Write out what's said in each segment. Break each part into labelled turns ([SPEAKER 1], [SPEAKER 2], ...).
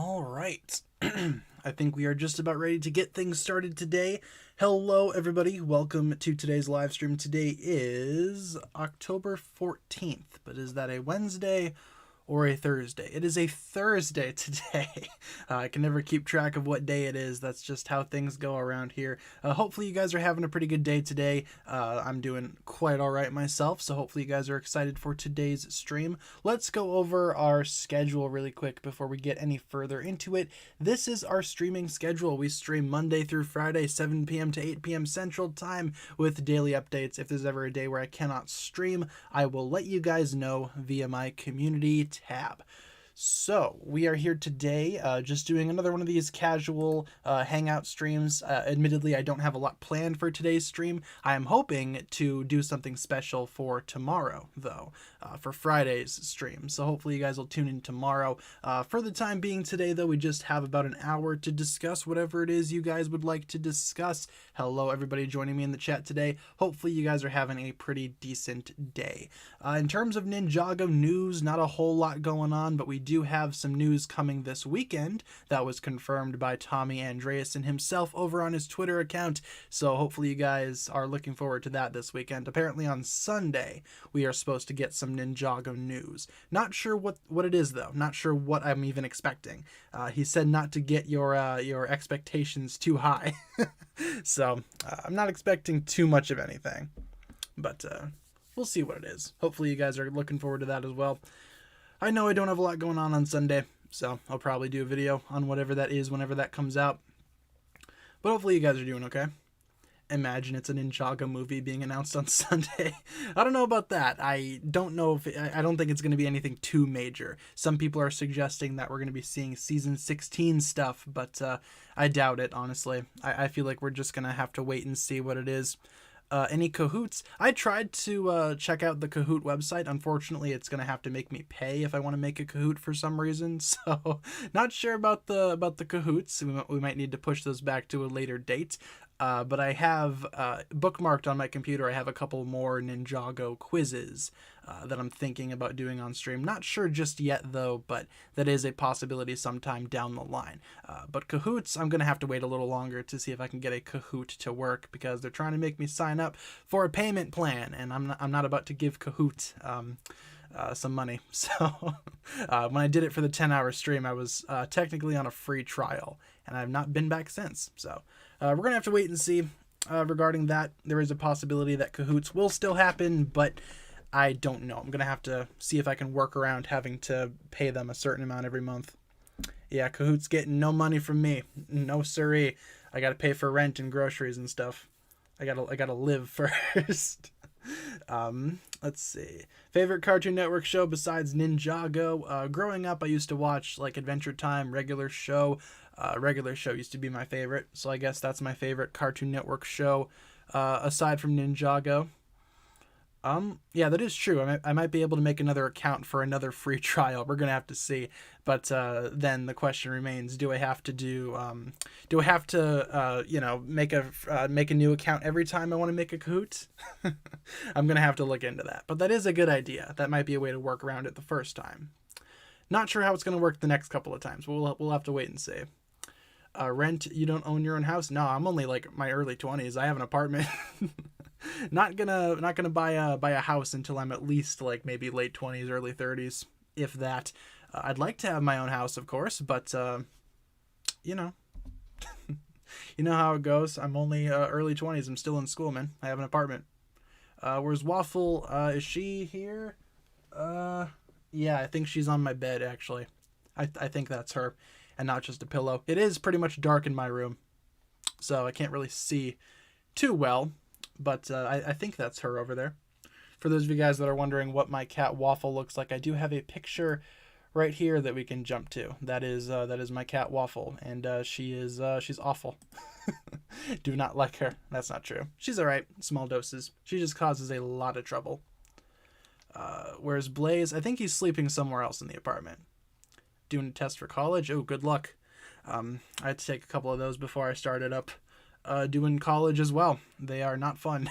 [SPEAKER 1] All right. I think we are just about ready to get things started today. Hello, everybody. Welcome to today's live stream. Today is October 14th, but is that a Wednesday or a Thursday? It is a Thursday today. I can never keep track of what day it is. That's just how things go around here. Hopefully you guys are having a pretty good day today. I'm doing quite all right myself, so hopefully you guys are excited for today's stream. Let's go over our schedule really quick before we get any further into it. This is our streaming schedule. We stream Monday through Friday, 7 p.m. to 8 p.m. Central Time with daily updates. If there's ever a day where I cannot stream, I will let you guys know via my community tab. So we are here today just doing another one of these casual hangout streams. Admittedly, I don't have a lot planned for today's stream. I am hoping to do something special for tomorrow, though, for Friday's stream. So hopefully you guys will tune in tomorrow. For the time being today, though, we just have about an hour to discuss whatever it is you guys would like to discuss. Hello, everybody joining me in the chat today. Hopefully you guys are having a pretty decent day. In terms of Ninjago news, not a whole lot going on, but we do have some news coming this weekend that was confirmed by Tommy Andreasen himself over on his Twitter account. So hopefully you guys are looking forward to that this weekend. Apparently on Sunday, we are supposed to get some Ninjago news. Not sure what it is, though. Not sure what I'm even expecting. He said not to get your expectations too high. So I'm not expecting too much of anything. But we'll see what it is. Hopefully you guys are looking forward to that as well. I know I don't have a lot going on Sunday, so I'll probably do a video on whatever that is whenever that comes out. But hopefully you guys are doing okay. Imagine it's a Ninjago movie being announced on Sunday. I don't know about that. I don't know if I don't think it's going to be anything too major. Some people are suggesting that we're going to be seeing season 16 stuff, but I doubt it, honestly. I feel like we're just going to have to wait and see what it is. Any Kahoots? I tried to check out the Kahoot website. Unfortunately, it's gonna have to make me pay if I want to make a Kahoot for some reason. So, not sure about the Kahoots. We might need to push those back to a later date. But I have bookmarked on my computer. I have a couple more Ninjago quizzes that I'm thinking about doing on stream. Not sure just yet, though, but that is a possibility sometime down the line. But Kahoots, I'm going to have to wait a little longer to see if I can get a Kahoot to work, because they're trying to make me sign up for a payment plan, and I'm not about to give Kahoot some money. So when I did it for the 10-hour stream, I was technically on a free trial, and I've not been back since. So we're going to have to wait and see regarding that. There is a possibility that Kahoots will still happen, but I don't know. I'm going to have to see if I can work around having to pay them a certain amount every month. Yeah, Kahoot's getting no money from me. No siree. I got to pay for rent and groceries and stuff. I gotta live first. Let's see. Favorite Cartoon Network show besides Ninjago? Growing up, I used to watch like Adventure Time, Regular Show. Regular Show used to be my favorite, so I guess that's my favorite Cartoon Network show aside from Ninjago. Yeah, that is true. I might be able to make another account for another free trial. We're gonna have to see. But then the question remains: do I have to make a new account every time I want to make a Kahoot? I'm gonna have to look into that. But that is a good idea. That might be a way to work around it the first time. Not sure how it's gonna work the next couple of times. We'll have to wait and see. Rent? You don't own your own house? No, I'm only like my early 20s. I have an apartment. Not gonna buy a house until I'm at least like maybe late 20s, early 30s, if that. I'd like to have my own house, of course, but you know, you know how it goes. I'm only early 20s. I'm still in school, man. I have an apartment. Where's Waffle? Is she here? Yeah, I think she's on my bed actually. I think that's her, and not just a pillow. It is pretty much dark in my room, so I can't really see too well. But I think that's her over there. For those of you guys that are wondering what my cat Waffle looks like, I do have a picture right here that we can jump to. That is my cat Waffle, and she's awful. Do not like her. That's not true. She's alright. Small doses. She just causes a lot of trouble. Where's Blaze? I think he's sleeping somewhere else in the apartment. Doing a test for college? Oh, good luck. I had to take a couple of those before I started up doing college as well. They are not fun.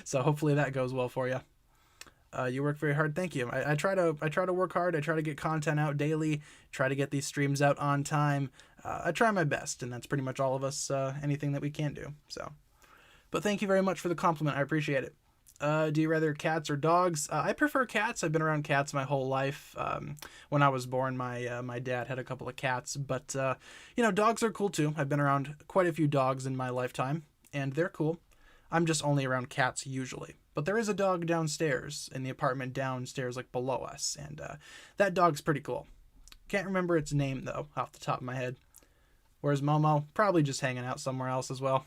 [SPEAKER 1] So hopefully that goes well for you. You work very hard. Thank you. I try to work hard. I try to get content out daily. Try to get these streams out on time. I try my best, and that's pretty much all of us. Anything that we can do. So, but thank you very much for the compliment. I appreciate it. Do you rather cats or dogs? I prefer cats. I've been around cats my whole life. When I was born, my dad had a couple of cats, but dogs are cool too. I've been around quite a few dogs in my lifetime, and they're cool. I'm just only around cats usually. But there is a dog downstairs in the apartment downstairs, like below us, and that dog's pretty cool. Can't remember its name though, off the top of my head. Where's Momo? Probably just hanging out somewhere else as well.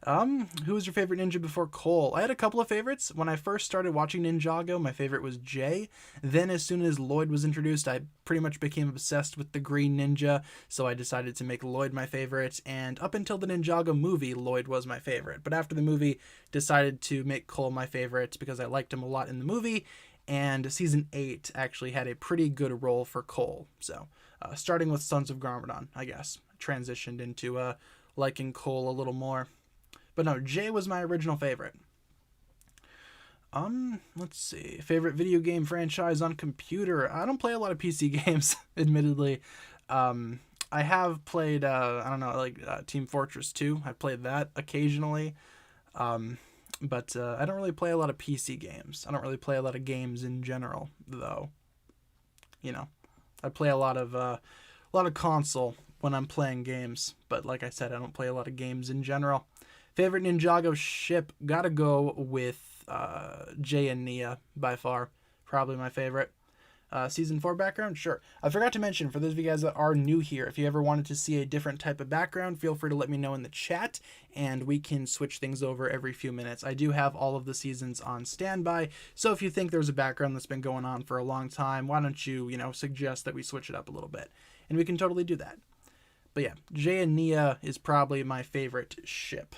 [SPEAKER 1] Who was your favorite ninja before Cole? I had a couple of favorites. When I first started watching Ninjago, my favorite was Jay. Then as soon as Lloyd was introduced, I pretty much became obsessed with the Green Ninja, so I decided to make Lloyd my favorite, and up until the Ninjago movie, Lloyd was my favorite. But after the movie, decided to make Cole my favorite because I liked him a lot in the movie, and Season 8 actually had a pretty good role for Cole. So, starting with Sons of Garmadon, I guess, transitioned into liking Cole a little more. But no, Jay was my original favorite. Let's see. Favorite video game franchise on computer. I don't play a lot of PC games, admittedly. I have played, Team Fortress 2. I played that occasionally. But I don't really play a lot of PC games. I don't really play a lot of games in general, though. I play a lot of console when I'm playing games. But like I said, I don't play a lot of games in general. Favorite Ninjago ship, gotta go with Jay and Nia by far. Probably my favorite. Season 4 background? Sure. I forgot to mention, for those of you guys that are new here, if you ever wanted to see a different type of background, feel free to let me know in the chat, and we can switch things over every few minutes. I do have all of the seasons on standby, so if you think there's a background that's been going on for a long time, why don't you, suggest that we switch it up a little bit, and we can totally do that. But yeah, Jay and Nia is probably my favorite ship.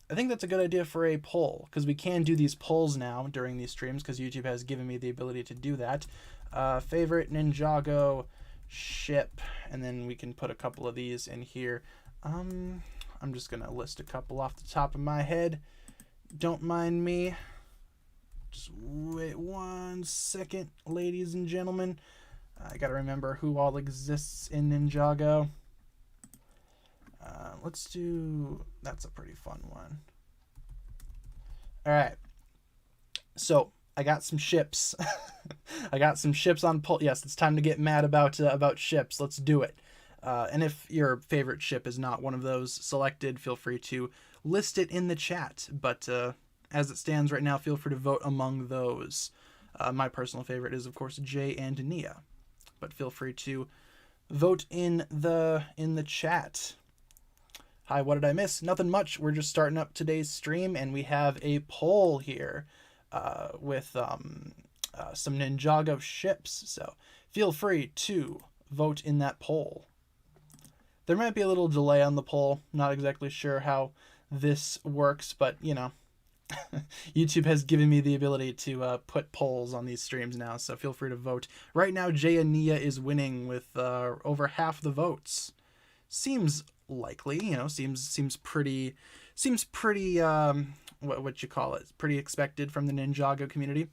[SPEAKER 1] I think that's a good idea for a poll, because we can do these polls now during these streams, because YouTube has given me the ability to do that. Favorite Ninjago ship, and then we can put a couple of these in here. I'm just going to list a couple off the top of my head. Don't mind me. Just wait 1 second, ladies and gentlemen. I got to remember who all exists in Ninjago. Let's do, that's a pretty fun one. All right. So I got some ships. I got some ships on poll. Yes, it's time to get mad about ships. Let's do it. And if your favorite ship is not one of those selected, feel free to list it in the chat. But as it stands right now, feel free to vote among those. My personal favorite is, of course, Jay and Nia. But feel free to vote in the chat. Hi, what did I miss? Nothing much. We're just starting up today's stream, and we have a poll here with some Ninjago ships. So feel free to vote in that poll. There might be a little delay on the poll. Not exactly sure how this works, but YouTube has given me the ability to put polls on these streams now, so feel free to vote. Right now, Jay and Nia is winning with over half the votes. Seems likely, seems pretty what you call it, pretty expected from the Ninjago community.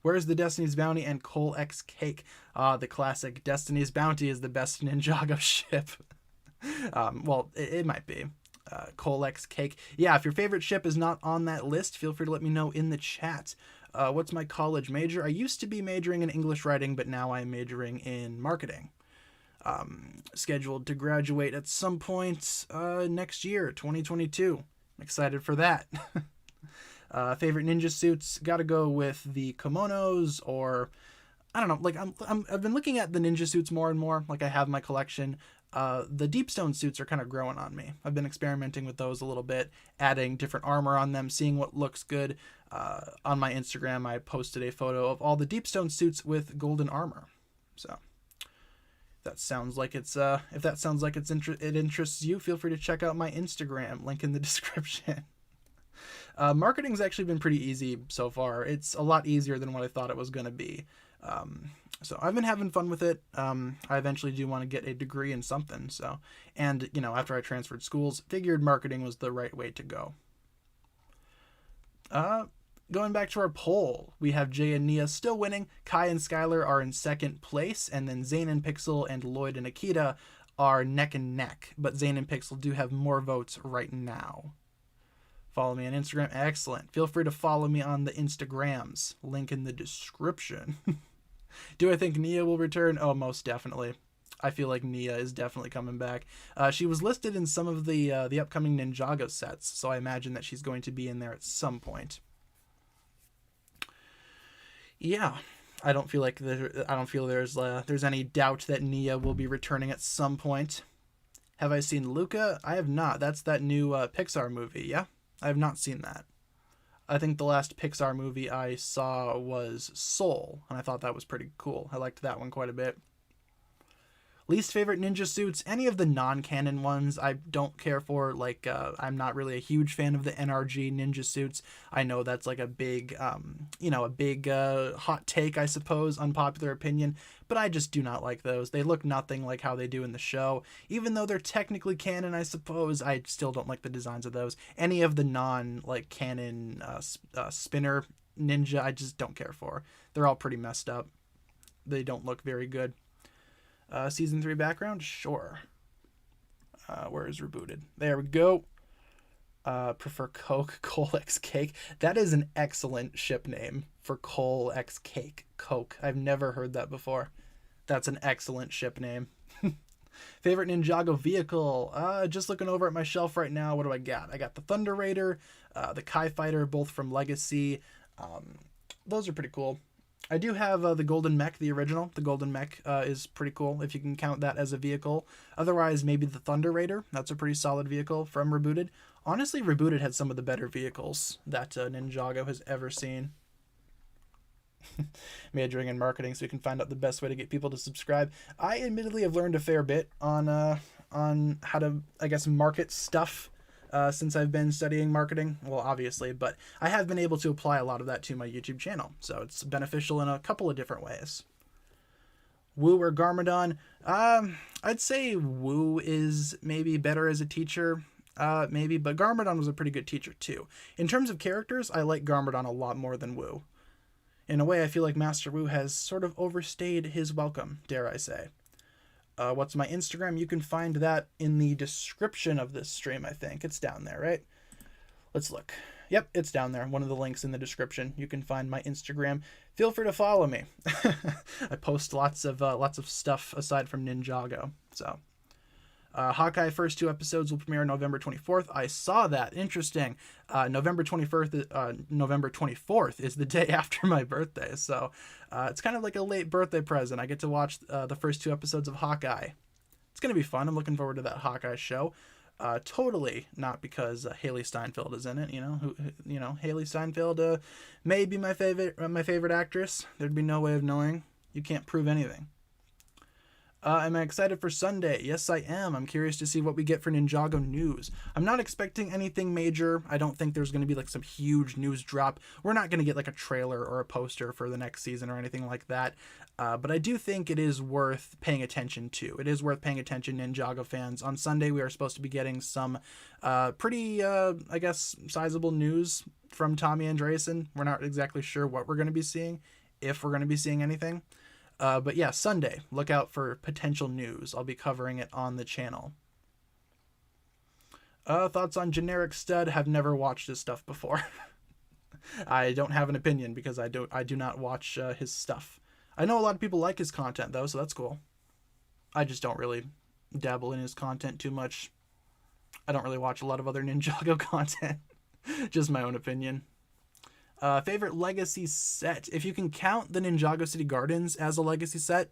[SPEAKER 1] Where's the Destiny's Bounty and Cole X Cake? The classic Destiny's Bounty is the best Ninjago ship. Well, it might be. Cole X Cake. Yeah, if your favorite ship is not on that list, feel free to let me know in the chat. What's my college major? I used to be majoring in English writing, but now I'm majoring in marketing. Scheduled to graduate at some point next year, 2022. I'm excited for that. Favorite ninja suits, gotta go with the kimonos, or I don't know, like I've been looking at the ninja suits more and more, like I have my collection. The deep stone suits are kind of growing on me. I've been experimenting with those a little bit, adding different armor on them, seeing what looks good. On my Instagram, I posted a photo of all the deep stone suits with golden armor. So that sounds like it's if that sounds like it interests you, feel free to check out my Instagram, link in the description. Marketing's actually been pretty easy so far. It's a lot easier than what I thought it was going to be. So I've been having fun with it. I eventually do want to get a degree in something. So, and after I transferred schools, figured marketing was the right way to go. Going back to our poll, we have Jay and Nia still winning. Kai and Skylar are in second place, and then Zane and Pixel and Lloyd and Akita are neck and neck. But Zane and Pixel do have more votes right now. Follow me on Instagram. Excellent. Feel free to follow me on the Instagrams. Link in the description. Do I think Nia will return? Oh, most definitely. I feel like Nia is definitely coming back. She was listed in some of the upcoming Ninjago sets, so I imagine that she's going to be in there at some point. Yeah, I don't feel like there's any doubt that Nia will be returning at some point. Have I seen Luca? I have not. That's that new Pixar movie. Yeah, I have not seen that. I think the last Pixar movie I saw was Soul, and I thought that was pretty cool. I liked that one quite a bit. Least favorite ninja suits, any of the non-canon ones I don't care for. Like, I'm not really a huge fan of the NRG ninja suits. I know that's like a big, hot take, I suppose, unpopular opinion, but I just do not like those. They look nothing like how they do in the show. Even though they're technically canon, I suppose, I still don't like the designs of those. Any of the non-canon spinner ninja, I just don't care for. They're all pretty messed up. They don't look very good. Season 3 background? Sure. Where is rebooted? There we go. Prefer Coke, Cole X Cake. That is an excellent ship name for Cole X Cake. Coke. I've never heard that before. That's an excellent ship name. Favorite Ninjago vehicle? Just looking over at my shelf right now. What do I got? I got the Thunder Raider, the Kai Fighter, both from Legacy. Those are pretty cool. I do have the Golden Mech, the original. The Golden Mech is pretty cool, if you can count that as a vehicle. Otherwise, maybe the Thunder Raider. That's a pretty solid vehicle from Rebooted. Honestly, Rebooted had some of the better vehicles that Ninjago has ever seen. Majoring in marketing so we can find out the best way to get people to subscribe. I admittedly have learned a fair bit on how to, I guess, market stuff since I've been studying marketing. Well, obviously, but I have been able to apply a lot of that to my YouTube channel, so it's beneficial in a couple of different ways. Wu or Garmadon? I'd say Wu is maybe better as a teacher, maybe, but Garmadon was a pretty good teacher too. In terms of characters, I like Garmadon a lot more than Wu. In a way, I feel like Master Wu has sort of overstayed his welcome, dare I say. What's my Instagram? You can find that in the description of this stream, I think. It's down there, right? Let's look. Yep, it's down there. One of the links in the description. You can find my Instagram. Feel free to follow me. I post lots of stuff aside from Ninjago. So, Hawkeye first 2 episodes will premiere November 24th. I saw that. Interesting. November 24th is the day after my birthday. So it's kind of like a late birthday present. I get to watch the first 2 episodes of Hawkeye. It's going to be fun. I'm looking forward to that Hawkeye show. Totally not because Haley Steinfeld is in it. Haley Steinfeld may be my favorite actress. There'd be no way of knowing. You can't prove anything. Am I excited for Sunday? Yes, I am. I'm curious to see what we get for Ninjago news. I'm not expecting anything major. I don't think there's going to be like some huge news drop. We're not going to get like a trailer or a poster for the next season or anything like that. But I do think it is worth paying attention to. It is worth paying attention, Ninjago fans. On Sunday, we are supposed to be getting some pretty, I guess, sizable news from Tommy Andreessen. We're not exactly sure what we're going to be seeing, if we're going to be seeing anything. But yeah, Sunday, look out for potential news. I'll be covering it on the channel. Thoughts on Generic Stud? Have never watched his stuff before. I don't have an opinion because I do not watch his stuff. I know a lot of people like his content though, so that's cool. I just don't really dabble in his content too much. I don't really watch a lot of other Ninjago content. Just my own opinion. Favorite Legacy set? If you can count the Ninjago City Gardens as a Legacy set,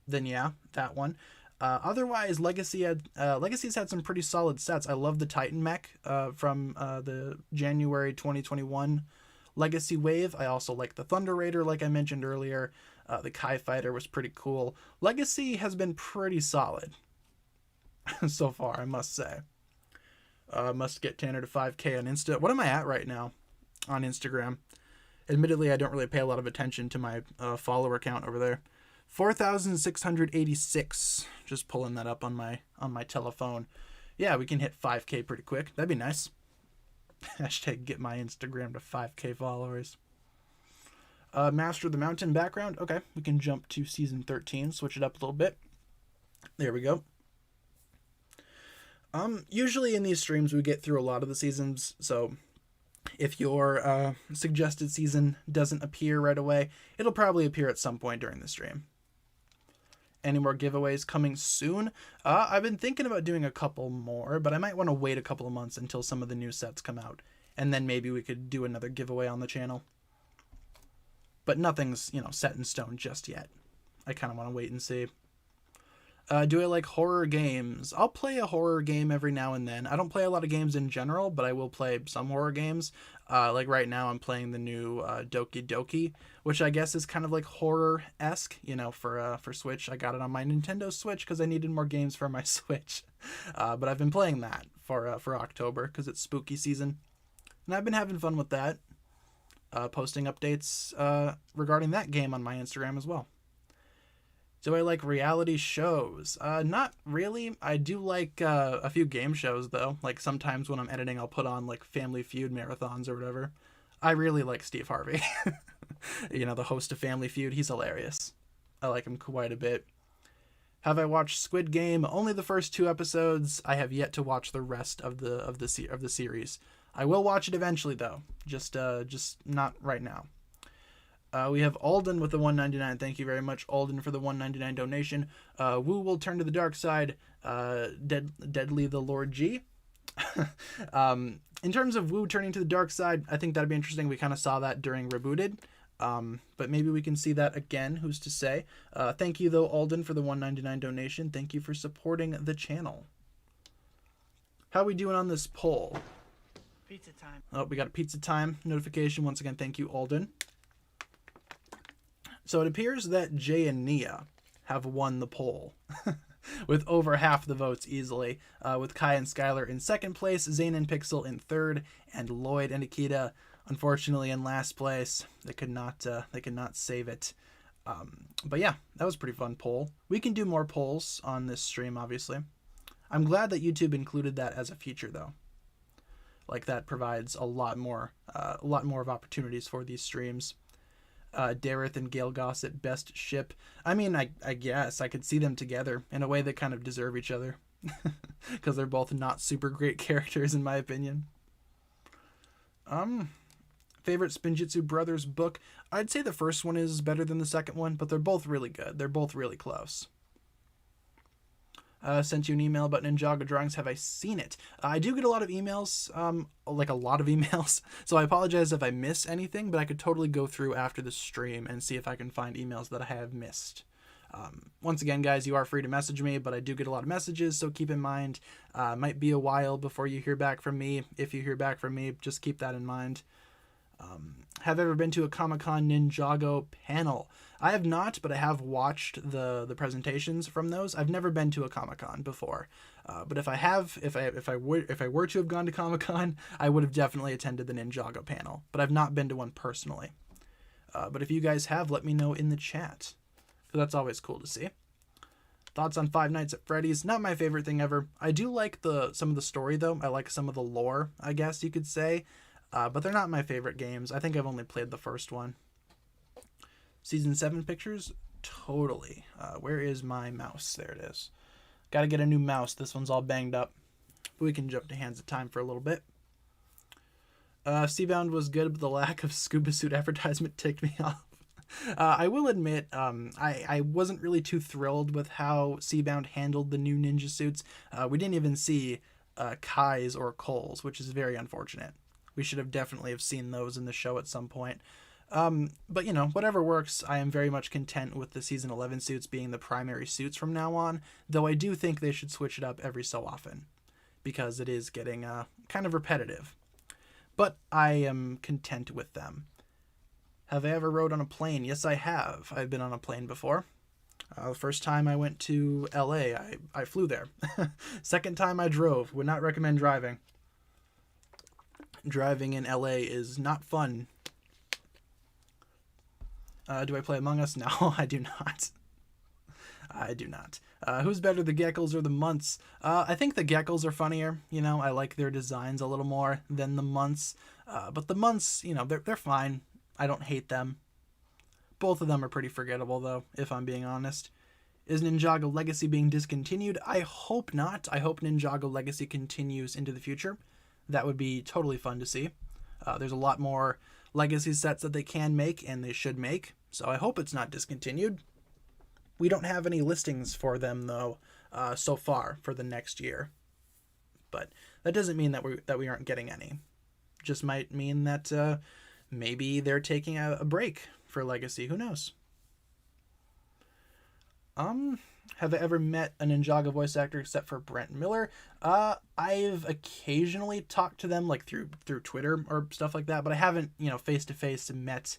[SPEAKER 1] then yeah, that one. Otherwise, Legacy's had some pretty solid sets. I love the Titan Mech from the January 2021 Legacy Wave. I also like the Thunder Raider, like I mentioned earlier. The Kai Fighter was pretty cool. Legacy has been pretty solid so far, I must say. Must get Tanner to 5K on Insta. What am I at right now on Instagram? Admittedly, I don't really pay a lot of attention to my follower count over there. 4,686. Just pulling that up on my telephone. Yeah, we can hit 5K pretty quick. That'd be nice. Hashtag get my Instagram to 5K followers. Master of the Mountain background. Okay, we can jump to season 13, switch it up a little bit. There we go. Usually in these streams we get through a lot of the seasons, so if your suggested season doesn't appear right away, it'll probably appear at some point during the stream. Any more giveaways coming soon? I've been thinking about doing a couple more, but I might want to wait a couple of months until some of the new sets come out, and then maybe we could do another giveaway on the channel. But nothing's, set in stone just yet. I kind of want to wait and see. Do I like horror games? I'll play a horror game every now and then. I don't play a lot of games in general, but I will play some horror games. Like right now I'm playing the new Doki Doki, which I guess is kind of like horror-esque, for Switch. I got it on my Nintendo Switch because I needed more games for my Switch. But I've been playing that for October because it's spooky season. And I've been having fun with that. Posting updates regarding that game on my Instagram as well. Do I like reality shows? Not really. I do like a few game shows, though. Like, sometimes when I'm editing, I'll put on, like, Family Feud marathons or whatever. I really like Steve Harvey. The host of Family Feud. He's hilarious. I like him quite a bit. Have I watched Squid Game? Only the first 2 episodes. I have yet to watch the rest of the series. I will watch it eventually, though. Just not right now. We have Alden with the $1.99. Thank you very much, Alden, for the $1.99 donation. Wu will turn to the dark side. Deadly the Lord G. In terms of Wu turning to the dark side, I think that'd be interesting. We kind of saw that during Rebooted. But maybe we can see that again. Who's to say? Thank you, though, Alden, for the $1.99 donation. Thank you for supporting the channel. How are we doing on this poll?
[SPEAKER 2] Pizza time.
[SPEAKER 1] Oh, we got a pizza time notification. Once again, thank you, Alden. So it appears that Jay and Nia have won the poll with over half the votes easily, with Kai and Skylar in second place, Zane and Pixel in third, and Lloyd and Akita, unfortunately, in last place. They could not save it. But yeah, that was a pretty fun poll. We can do more polls on this stream, obviously. I'm glad that YouTube included that as a feature, though. Like, that provides a lot more of opportunities for these streams. Dareth and Gale Gossett, best ship. I mean, I guess I could see them together in a way that kind of deserve each other. Because they're both not super great characters, in my opinion. Favorite Spinjitzu Brothers book? I'd say the first one is better than the second one, but they're both really good. They're both really close. Sent you an email about Ninjago drawings. Have I seen it? I do get a lot of emails, like a lot of emails. So I apologize if I miss anything, but I could totally go through after the stream and see if I can find emails that I have missed. Once again, guys, you are free to message me, but I do get a lot of messages, so keep in mind, might be a while before you hear back from me. If you hear back from me, just keep that in mind. Have ever been to a Comic-Con Ninjago panel? I have not, but I have watched the presentations from those. I've never been to a Comic-Con before, but if I were to have gone to Comic-Con, I would have definitely attended the Ninjago panel. But I've not been to one personally. But if you guys have, let me know in the chat, because that's always cool to see. Thoughts on Five Nights at Freddy's? Not my favorite thing ever. I do like some of the story though. I like some of the lore, I guess you could say. But they're not my favorite games. I think I've only played the first one. Season 7 pictures? Totally. Where is my mouse? There it is. Gotta get a new mouse. This one's all banged up. But we can jump to Hands of Time for a little bit. Seabound was good, but the lack of scuba suit advertisement ticked me off. I will admit, I wasn't really too thrilled with how Seabound handled the new ninja suits. We didn't even see Kai's or Cole's, which is very unfortunate. We should have definitely seen those in the show at some point. But, whatever works, I am very much content with the Season 11 suits being the primary suits from now on, though I do think they should switch it up every so often, because it is getting kind of repetitive. But I am content with them. Have I ever rode on a plane? Yes, I have. I've been on a plane before. The first time I went to LA, I flew there. Second time I drove. Would not recommend driving. Driving in LA is not fun. Do I play Among Us? No, I do not. I do not. Who's better, the geckos or the munts? I think the geckos are funnier. I like their designs a little more than the munts. But the munts, they're fine. I don't hate them. Both of them are pretty forgettable, though, if I'm being honest. Is Ninjago Legacy being discontinued? I hope not. I hope Ninjago Legacy continues into the future. That would be totally fun to see. There's a lot more Legacy sets that they can make, and they should make. So I hope it's not discontinued. We don't have any listings for them, though, so far for the next year. But that doesn't mean that we aren't getting any. Just might mean that maybe they're taking a break for Legacy. Who knows? Have I ever met a Ninjago voice actor except for Brent Miller? I've occasionally talked to them like through Twitter or stuff like that, but I haven't, face to face met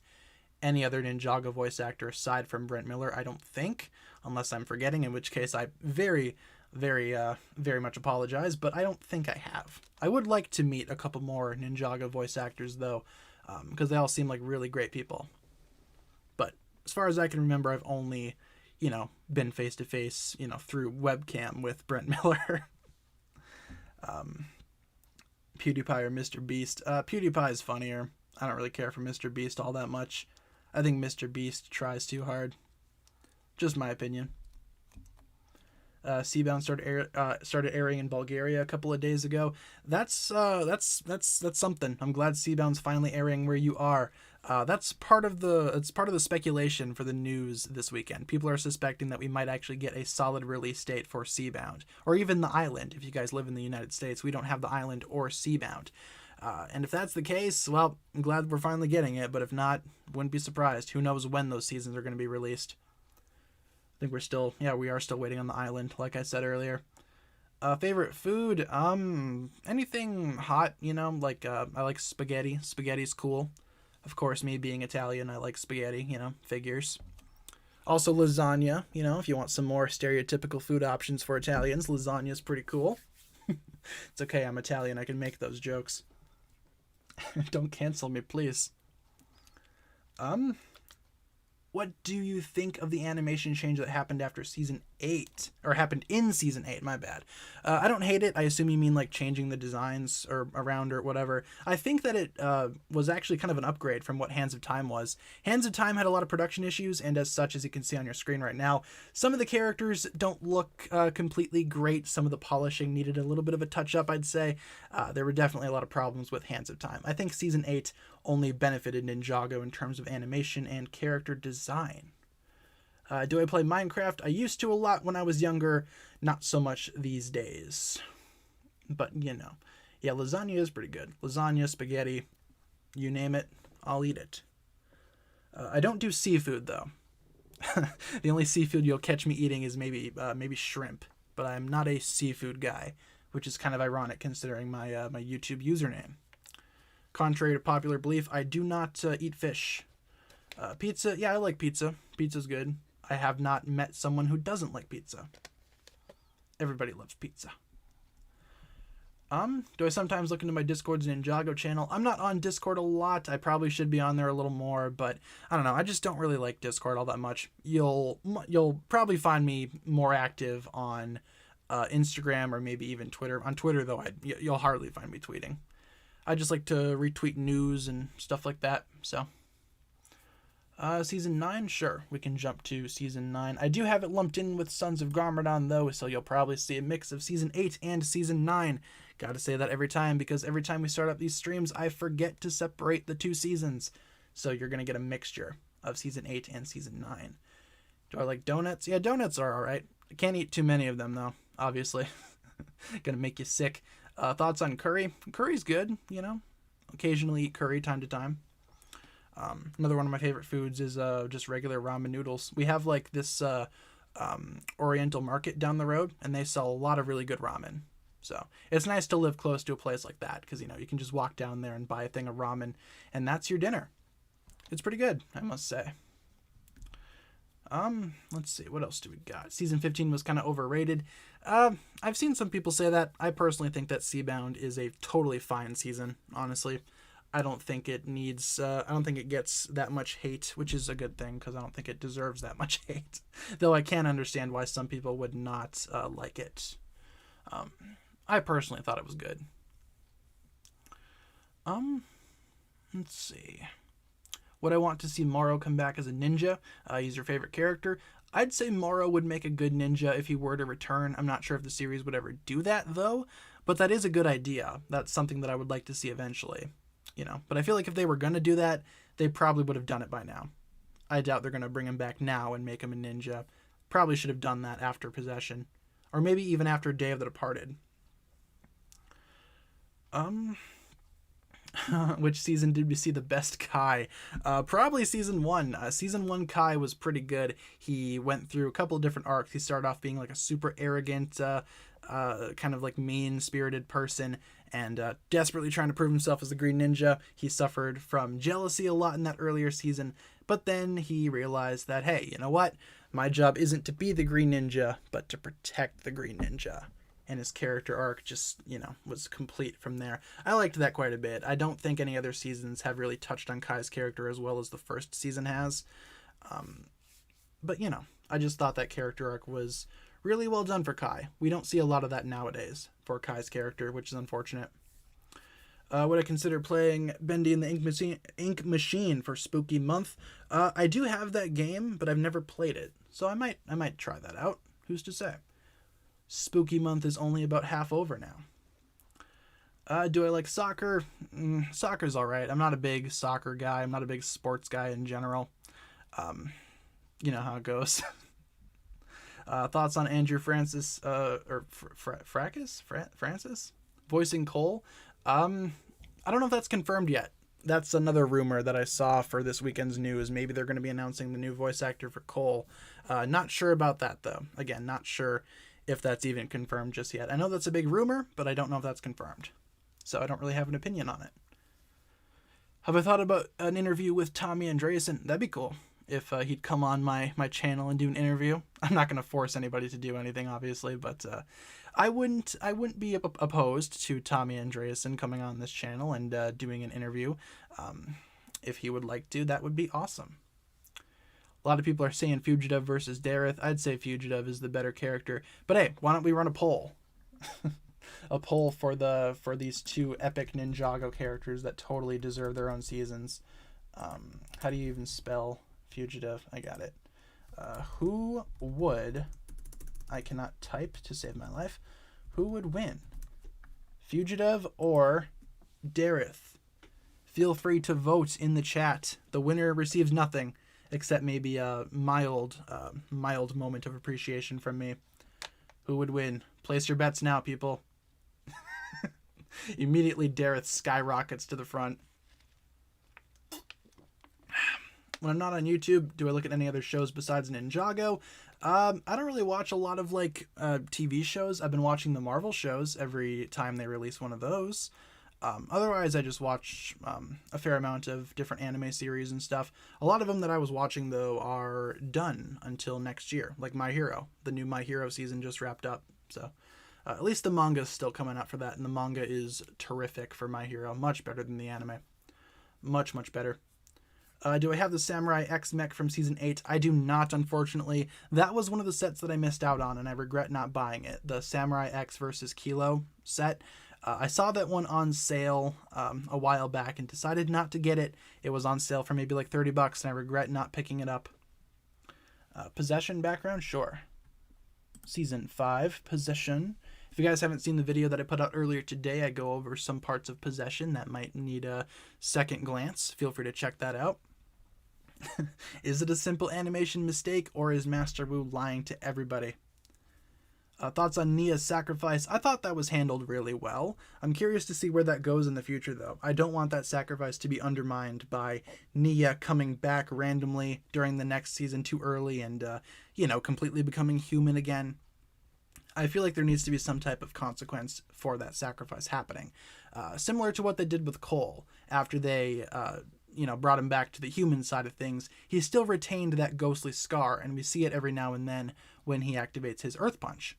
[SPEAKER 1] any other Ninjago voice actor aside from Brent Miller, I don't think, unless I'm forgetting, in which case I very much apologize, but I don't think I have. I would like to meet a couple more Ninjago voice actors, though, because they all seem like really great people. But as far as I can remember, I've only, been face-to-face, through webcam with Brent Miller. PewDiePie or Mr. Beast? PewDiePie is funnier. I don't really care for Mr. Beast all that much. I think Mr. Beast tries too hard. Just my opinion. Seabound started airing in Bulgaria a couple of days ago. That's something. I'm glad Seabound's finally airing where you are. It's part of the speculation for the news this weekend. People are suspecting that we might actually get a solid release date for Seabound, or even the island. If you guys live in the United States, we don't have the island or Seabound. And if that's the case, well, I'm glad we're finally getting it, but if not, wouldn't be surprised. Who knows when those seasons are going to be released. I think we are still waiting on the island, like I said earlier. Favorite food? Anything hot, I like spaghetti. Spaghetti's cool. Of course, me being Italian, I like spaghetti, figures. Also lasagna, if you want some more stereotypical food options for Italians, lasagna's pretty cool. It's okay, I'm Italian, I can make those jokes. Don't cancel me, please. What do you think of the animation change that happened after season 8? Or happened in season 8, my bad. I don't hate it. I assume you mean like changing the designs or around or whatever. I think that it was actually kind of an upgrade from what Hands of Time was. Hands of Time had a lot of production issues, and as such, as you can see on your screen right now, some of the characters don't look completely great. Some of the polishing needed a little bit of a touch-up, I'd say. There were definitely a lot of problems with Hands of Time. I think season 8 only benefited Ninjago in terms of animation and character design. Do I play Minecraft? I used to a lot when I was younger, not so much these days. But, yeah, lasagna is pretty good. Lasagna, spaghetti, you name it, I'll eat it. I don't do seafood, though. The only seafood you'll catch me eating is maybe shrimp, but I'm not a seafood guy, which is kind of ironic considering my YouTube username. Contrary to popular belief, I do not eat fish. Pizza, yeah, I like pizza. Pizza's good. I have not met someone who doesn't like pizza. Everybody loves pizza. Do I sometimes look into my Discord's Ninjago channel? I'm not on Discord a lot. I probably should be on there a little more, but I don't know. I just don't really like Discord all that much. You'll probably find me more active on Instagram or maybe even Twitter. On Twitter, though, you'll hardly find me tweeting. I just like to retweet news and stuff like that, so. Season 9? Sure, we can jump to Season 9. I do have it lumped in with Sons of Garmadon, though, so you'll probably see a mix of Season 8 and Season 9. Gotta say that every time, because every time we start up these streams, I forget to separate the two seasons. So you're gonna get a mixture of Season 8 and Season 9. Do I like donuts? Yeah, donuts are alright. I can't eat too many of them, though, obviously. Gonna make you sick. Thoughts on curry? Curry's good, Occasionally eat curry time to time. Another one of my favorite foods is just regular ramen noodles. We have like this Oriental market down the road, and they sell a lot of really good ramen. So it's nice to live close to a place like that because, you can just walk down there and buy a thing of ramen, and that's your dinner. It's pretty good, I must say. Let's see, what else do we got? Season 15 was kind of overrated. I've seen some people say that. I personally think that Seabound is a totally fine season, honestly. I don't think it needs. I don't think it gets that much hate, which is a good thing because I don't think it deserves that much hate. Though I can understand why some people would not like it. I personally thought it was good. Let's see. Would I want to see Morrow come back as a ninja? He's your favorite character. I'd say Morrow would make a good ninja if he were to return. I'm not sure if the series would ever do that, though. But that is a good idea. That's something that I would like to see eventually. But I feel like if they were going to do that, they probably would have done it by now. I doubt they're going to bring him back now and make him a ninja. Probably should have done that after Possession. Or maybe even after Day of the Departed. Which season did we see the best Kai? Probably season 1. Season 1 Kai was pretty good. He went through a couple of different arcs. He started off being like a super arrogant, kind of like mean-spirited person, and desperately trying to prove himself as the Green Ninja. He suffered from jealousy a lot in that earlier season, but then he realized that, hey, you know what? My job isn't to be the Green Ninja, but to protect the Green Ninja. And his character arc just, was complete from there. I liked that quite a bit. I don't think any other seasons have really touched on Kai's character as well as the first season has. But, I just thought that character arc was really well done for Kai. We don't see a lot of that nowadays for Kai's character, which is unfortunate. Would I consider playing Bendy and the Ink Machine for Spooky Month? I do have that game, but I've never played it. So I might try that out. Who's to say? Spooky Month is only about half over now. Do I like soccer? Soccer's alright. I'm not a big soccer guy. I'm not a big sports guy in general. You know how it goes. Thoughts on Andrew Francis, or Francis? Voicing Cole? I don't know if that's confirmed yet. That's another rumor that I saw for this weekend's news. Maybe they're going to be announcing the new voice actor for Cole. Not sure about that, though. Again, not sure if that's even confirmed just yet. I know that's a big rumor, but I don't know if that's confirmed. So I don't really have an opinion on it. Have I thought about an interview with Tommy Andreasen? That'd be cool if he'd come on my channel and do an interview. I'm not going to force anybody to do anything, obviously, but I wouldn't be opposed to Tommy Andreasen coming on this channel and doing an interview. If he would like to, that would be awesome. A lot of people are saying Fugitive versus Dareth. I'd say Fugitive is the better character. But hey, why don't we run a poll? A poll for these two epic Ninjago characters that totally deserve their own seasons. How do you even spell Fugitive? I got it. Who would... I cannot type to save my life. Who would win? Fugitive or Dareth? Feel free to vote in the chat. The winner receives nothing, except maybe a mild moment of appreciation from me. Who would win? Place your bets now, people. Immediately, Dareth skyrockets to the front. When I'm not on YouTube, do I look at any other shows besides Ninjago? I don't really watch a lot of TV shows. I've been watching the Marvel shows every time they release one of those. Otherwise, I just watch a fair amount of different anime series and stuff. A lot of them that I was watching, though, are done until next year, like My Hero. The new My Hero season just wrapped up, so at least the manga is still coming out for that, and the manga is terrific for My Hero. Much better than the anime. Much, much better. Do I have the Samurai X mech from Season 8? I do not, unfortunately. That was one of the sets that I missed out on, and I regret not buying it. The Samurai X versus Kilo set. I saw that one on sale a while back and decided not to get it. It was on sale for maybe like $30, and I regret not picking it up. Possession background? Sure. Season 5, Possession. If you guys haven't seen the video that I put out earlier today, I go over some parts of Possession that might need a second glance. Feel free to check that out. Is it a simple animation mistake, or is Master Wu lying to everybody? Thoughts on Nia's sacrifice? I thought that was handled really well. I'm curious to see where that goes in the future, though. I don't want that sacrifice to be undermined by Nia coming back randomly during the next season too early and, completely becoming human again. I feel like there needs to be some type of consequence for that sacrifice happening. Similar to what they did with Cole. After they, brought him back to the human side of things, he still retained that ghostly scar, and we see it every now and then when he activates his Earth Punch.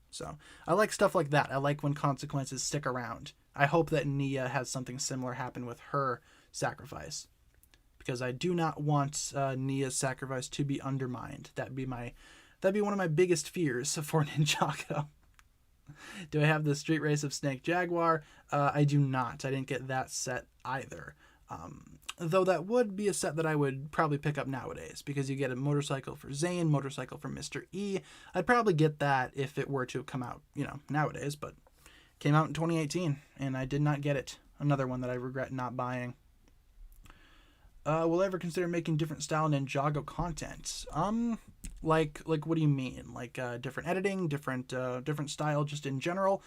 [SPEAKER 1] So I like stuff like that. I like when consequences stick around. I hope that Nia has something similar happen with her sacrifice, because I do not want Nia's sacrifice to be undermined. That'd be one of my biggest fears for Ninjago. Do I have the Street Race of Snake Jaguar? I do not. I didn't get that set either. Though that would be a set that I would probably pick up nowadays, because you get a motorcycle for Zane, motorcycle for Mr. E. I'd probably get that if it were to come out, nowadays, but it came out in 2018, and I did not get it. Another one that I regret not buying. Will I ever consider making different style Ninjago content? Like what do you mean? Like different editing, different style, just in general?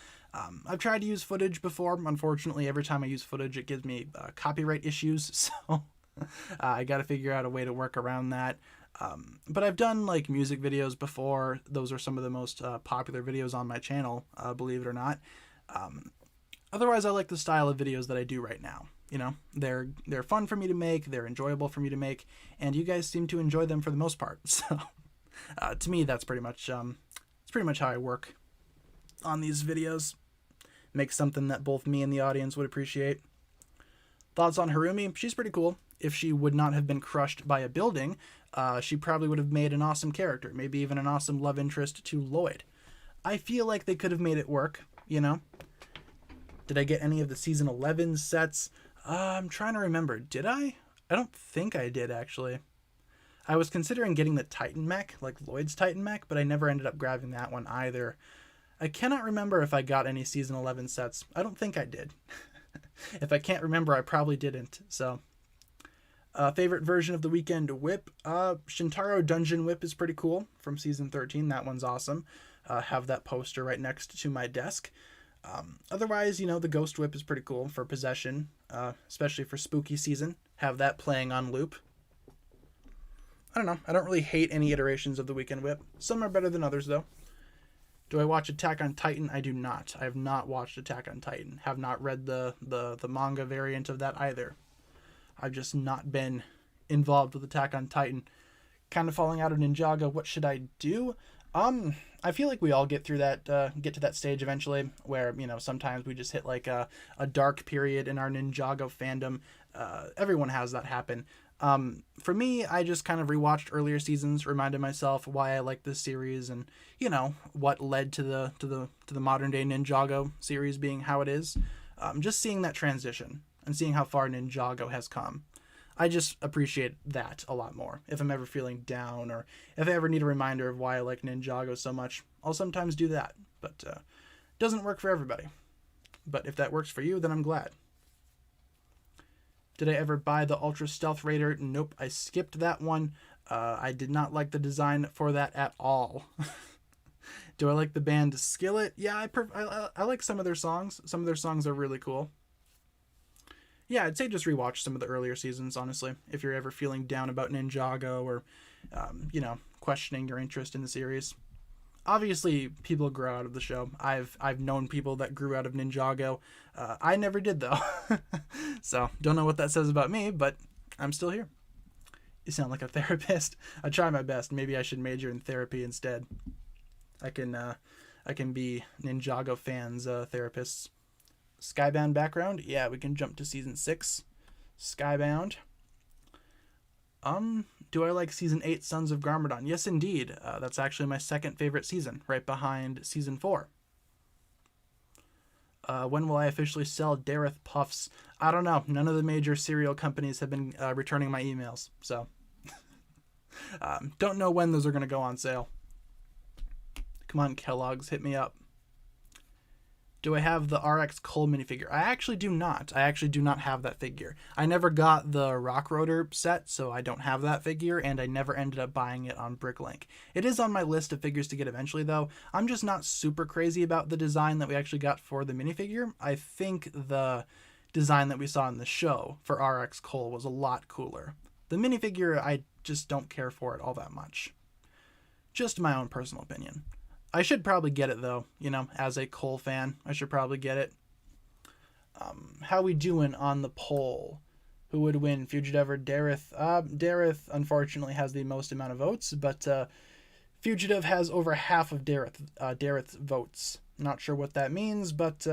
[SPEAKER 1] I've tried to use footage before. Unfortunately, every time I use footage, it gives me copyright issues. So I got to figure out a way to work around that. But I've done like music videos before. Those are some of the most popular videos on my channel, believe it or not. Otherwise, I like the style of videos that I do right now. They're fun for me to make. They're enjoyable for me to make, and you guys seem to enjoy them for the most part. So, to me, that's pretty much how I work on these videos. Make something that both me and the audience would appreciate. Thoughts on Harumi? She's pretty cool. If she would not have been crushed by a building, she probably would have made an awesome character. Maybe even an awesome love interest to Lloyd. I feel like they could have made it work. Did I get any of the season 11 sets? I'm trying to remember. Did I? I don't think I did, actually. I was considering getting the Titan mech, like Lloyd's Titan mech, but I never ended up grabbing that one either. I cannot remember if I got any season 11 sets. I don't think I did. If I can't remember, I probably didn't. So, favorite version of the weekend whip? Shintaro Dungeon Whip is pretty cool from season 13. That one's awesome. Have that poster right next to my desk. Otherwise, the Ghost Whip is pretty cool for possession, especially for spooky season. Have that playing on loop. I don't know. I don't really hate any iterations of the Weekend Whip. Some are better than others, though. Do I watch Attack on Titan? I do not. I have not watched Attack on Titan. Have not read the manga variant of that either. I've just not been involved with Attack on Titan. Kind of falling out of Ninjago. What should I do? I feel like we all get through that, get to that stage eventually where, sometimes we just hit like a dark period in our Ninjago fandom. Everyone has that happen. For me, I just kind of rewatched earlier seasons, reminded myself why I like this series and, what led to the modern day Ninjago series being how it is. Just seeing that transition and seeing how far Ninjago has come. I just appreciate that a lot more. If I'm ever feeling down or if I ever need a reminder of why I like Ninjago so much, I'll sometimes do that. But it doesn't work for everybody. But if that works for you, then I'm glad. Did I ever buy the Ultra Stealth Raider? Nope, I skipped that one. I did not like the design for that at all. Do I like the band Skillet? Yeah, I like some of their songs. Some of their songs are really cool. Yeah, I'd say just rewatch some of the earlier seasons, honestly, if you're ever feeling down about Ninjago or, questioning your interest in the series. Obviously, people grow out of the show. I've known people that grew out of Ninjago. I never did, though. So, don't know what that says about me, but I'm still here. You sound like a therapist. I try my best. Maybe I should major in therapy instead. I can be Ninjago fans' therapists. Skybound background? Yeah, we can jump to season 6. Skybound. Do I like season 8 Sons of Garmadon? Yes, indeed. That's actually my second favorite season, right behind season 4. When will I officially sell Dareth Puffs? I don't know. None of the major cereal companies have been returning my emails, so don't know when those are going to go on sale. Come on, Kellogg's, hit me up. Do I have the RX Cole minifigure? I actually do not. I actually do not have that figure. I never got the Rock Roader set, so I don't have that figure, and I never ended up buying it on Bricklink. It is on my list of figures to get eventually, though. I'm just not super crazy about the design that we actually got for the minifigure. I think the design that we saw in the show for RX Cole was a lot cooler. The minifigure, I just don't care for it all that much. Just my own personal opinion. I should probably get it, though, as a Cole fan. I should probably get it. How we doing on the poll? Who would win, Fugitive or Dareth? Dareth, unfortunately, has the most amount of votes, but Fugitive has over half of Dareth's votes. Not sure what that means, but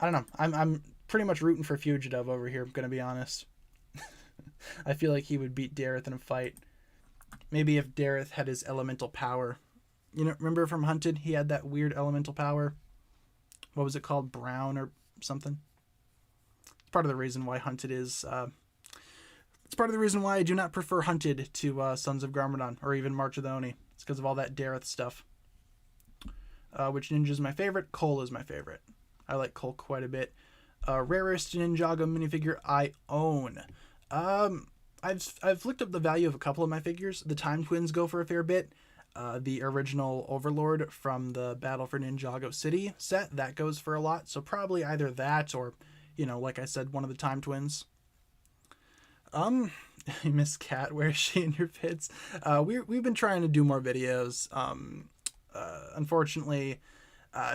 [SPEAKER 1] I don't know. I'm pretty much rooting for Fugitive over here, I'm going to be honest. I feel like he would beat Dareth in a fight. Maybe if Dareth had his elemental power. You know, remember from Hunted, he had that weird elemental power? What was it called? Brown or something? It's part of the reason why Hunted is... it's part of the reason why I do not prefer Hunted to Sons of Garmadon or even March of the Oni. It's because of all that Dareth stuff. Which ninja is my favorite? Cole is my favorite. I like Cole quite a bit. Rarest Ninjago minifigure I own. I've looked up the value of a couple of my figures. The Time Twins go for a fair bit. The original Overlord from the Battle for Ninjago City set, that goes for a lot. So probably either that or, you know, like I said, one of the Time Twins. Miss Cat, where is she in your vids? We've been trying to do more videos. Unfortunately,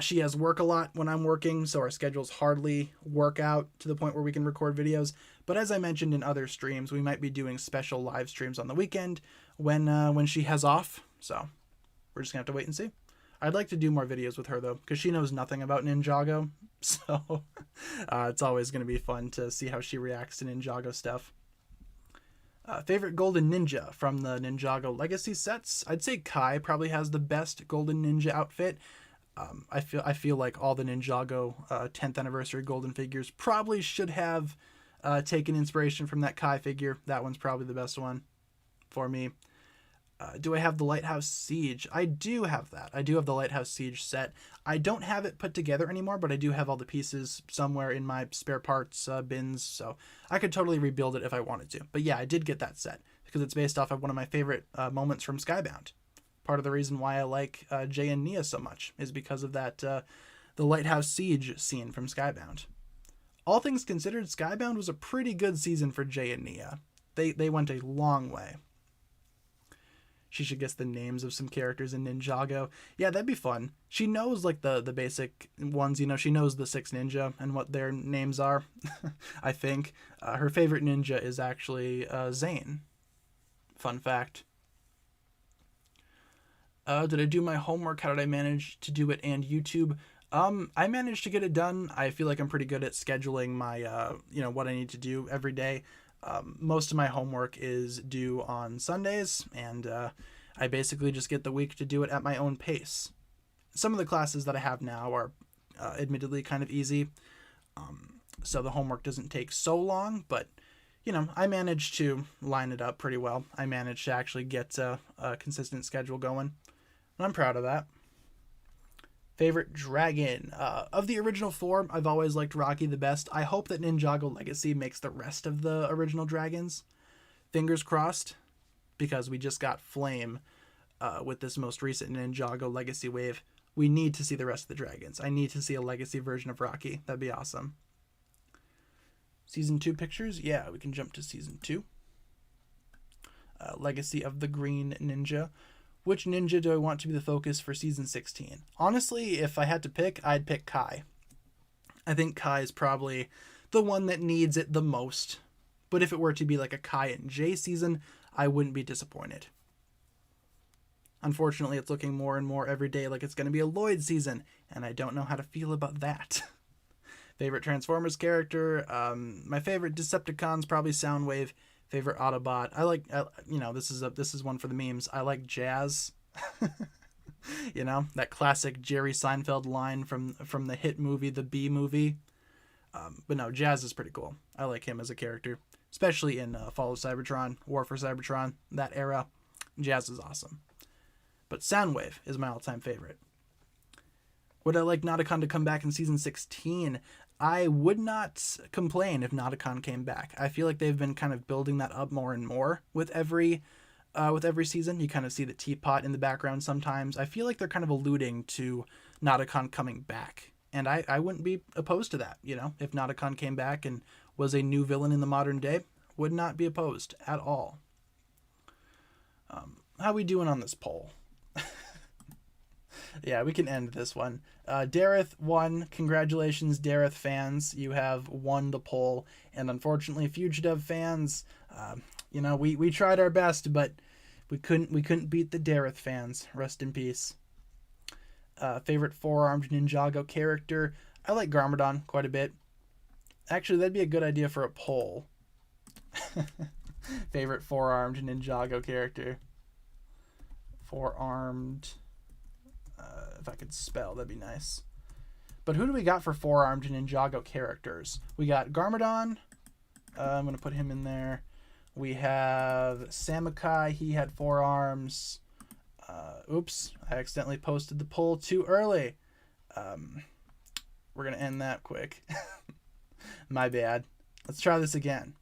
[SPEAKER 1] she has work a lot when I'm working, so our schedules hardly work out to the point where we can record videos. But as I mentioned in other streams, we might be doing special live streams on the weekend when she has off. So we're just gonna have to wait and see. I'd like to do more videos with her though, because she knows nothing about Ninjago. So it's always gonna be fun to see how she reacts to Ninjago stuff. Favorite Golden Ninja from the Ninjago Legacy sets? I'd say Kai probably has the best Golden Ninja outfit. I feel like all the Ninjago 10th anniversary Golden figures probably should have taken inspiration from that Kai figure. That one's probably the best one for me. Do I have the Lighthouse Siege? I do have that. I do have the Lighthouse Siege set. I don't have it put together anymore, but I do have all the pieces somewhere in my spare parts bins, so I could totally rebuild it if I wanted to. But yeah, I did get that set because it's based off of one of my favorite moments from Skybound. Part of the reason why I like Jay and Nia so much is because of that the Lighthouse Siege scene from Skybound. All things considered, Skybound was a pretty good season for Jay and Nia. They went a long way. She should guess the names of some characters in Ninjago. Yeah, that'd be fun. She knows like the basic ones, you know, she knows the 6 ninja and what their names are, I think. Her favorite ninja is actually Zane. Fun fact. Did I do my homework? How did I manage to do it and YouTube? I managed to get it done. I feel like I'm pretty good at scheduling my, you know, what I need to do every day. Most of my homework is due on Sundays, and I basically just get the week to do it at my own pace. Some of the classes that I have now are admittedly kind of easy, so the homework doesn't take so long, but, you know, I managed to line it up pretty well. I managed to actually get a consistent schedule going, and I'm proud of that. Favorite dragon. Of the original 4, I've always liked Rocky the best. I hope that Ninjago Legacy makes the rest of the original dragons. Fingers crossed, because we just got Flame with this most recent Ninjago Legacy wave. We need to see the rest of the dragons. I need to see a Legacy version of Rocky. That'd be awesome. Season 2 pictures? Yeah, we can jump to Season 2. Legacy of the Green Ninja. Which ninja do I want to be the focus for Season 16? Honestly, if I had to pick, I'd pick Kai. I think Kai is probably the one that needs it the most. But if it were to be like a Kai and Jay season, I wouldn't be disappointed. Unfortunately, it's looking more and more every day like it's going to be a Lloyd season, and I don't know how to feel about that. Favorite Transformers character? My favorite Decepticon's probably Soundwave. Favorite Autobot? I like, you know, this is one for the memes. I like Jazz. You know, that classic Jerry Seinfeld line from the hit movie, The Bee Movie. But no, Jazz is pretty cool. I like him as a character, especially in Fall of Cybertron, War for Cybertron, that era. Jazz is awesome. But Soundwave is my all-time favorite. Would I like Nauticon to come back in Season 16? I would not complain if Nauticon came back. I feel like they've been kind of building that up more and more with every season. You kind of see the teapot in the background sometimes. I feel like they're kind of alluding to Nauticon coming back. And I wouldn't be opposed to that, you know? If Nauticon came back and was a new villain in the modern day, would not be opposed at all. How we doing on this poll? Yeah, we can end this one. Dareth won. Congratulations, Dareth fans. You have won the poll. And unfortunately, Fugitive fans, you know, we tried our best, but we couldn't beat the Dareth fans. Rest in peace. Favorite 4-armed Ninjago character? I like Garmadon quite a bit. Actually, that'd be a good idea for a poll. Favorite four-armed Ninjago character. Four-armed. If I could spell, that'd be nice. But who do we got for four-armed Ninjago characters? We got Garmadon. I'm going to put him in there. We have Samukai. He had four arms. Oops, I accidentally posted the poll too early. We're going to end that quick. My bad. Let's try this again.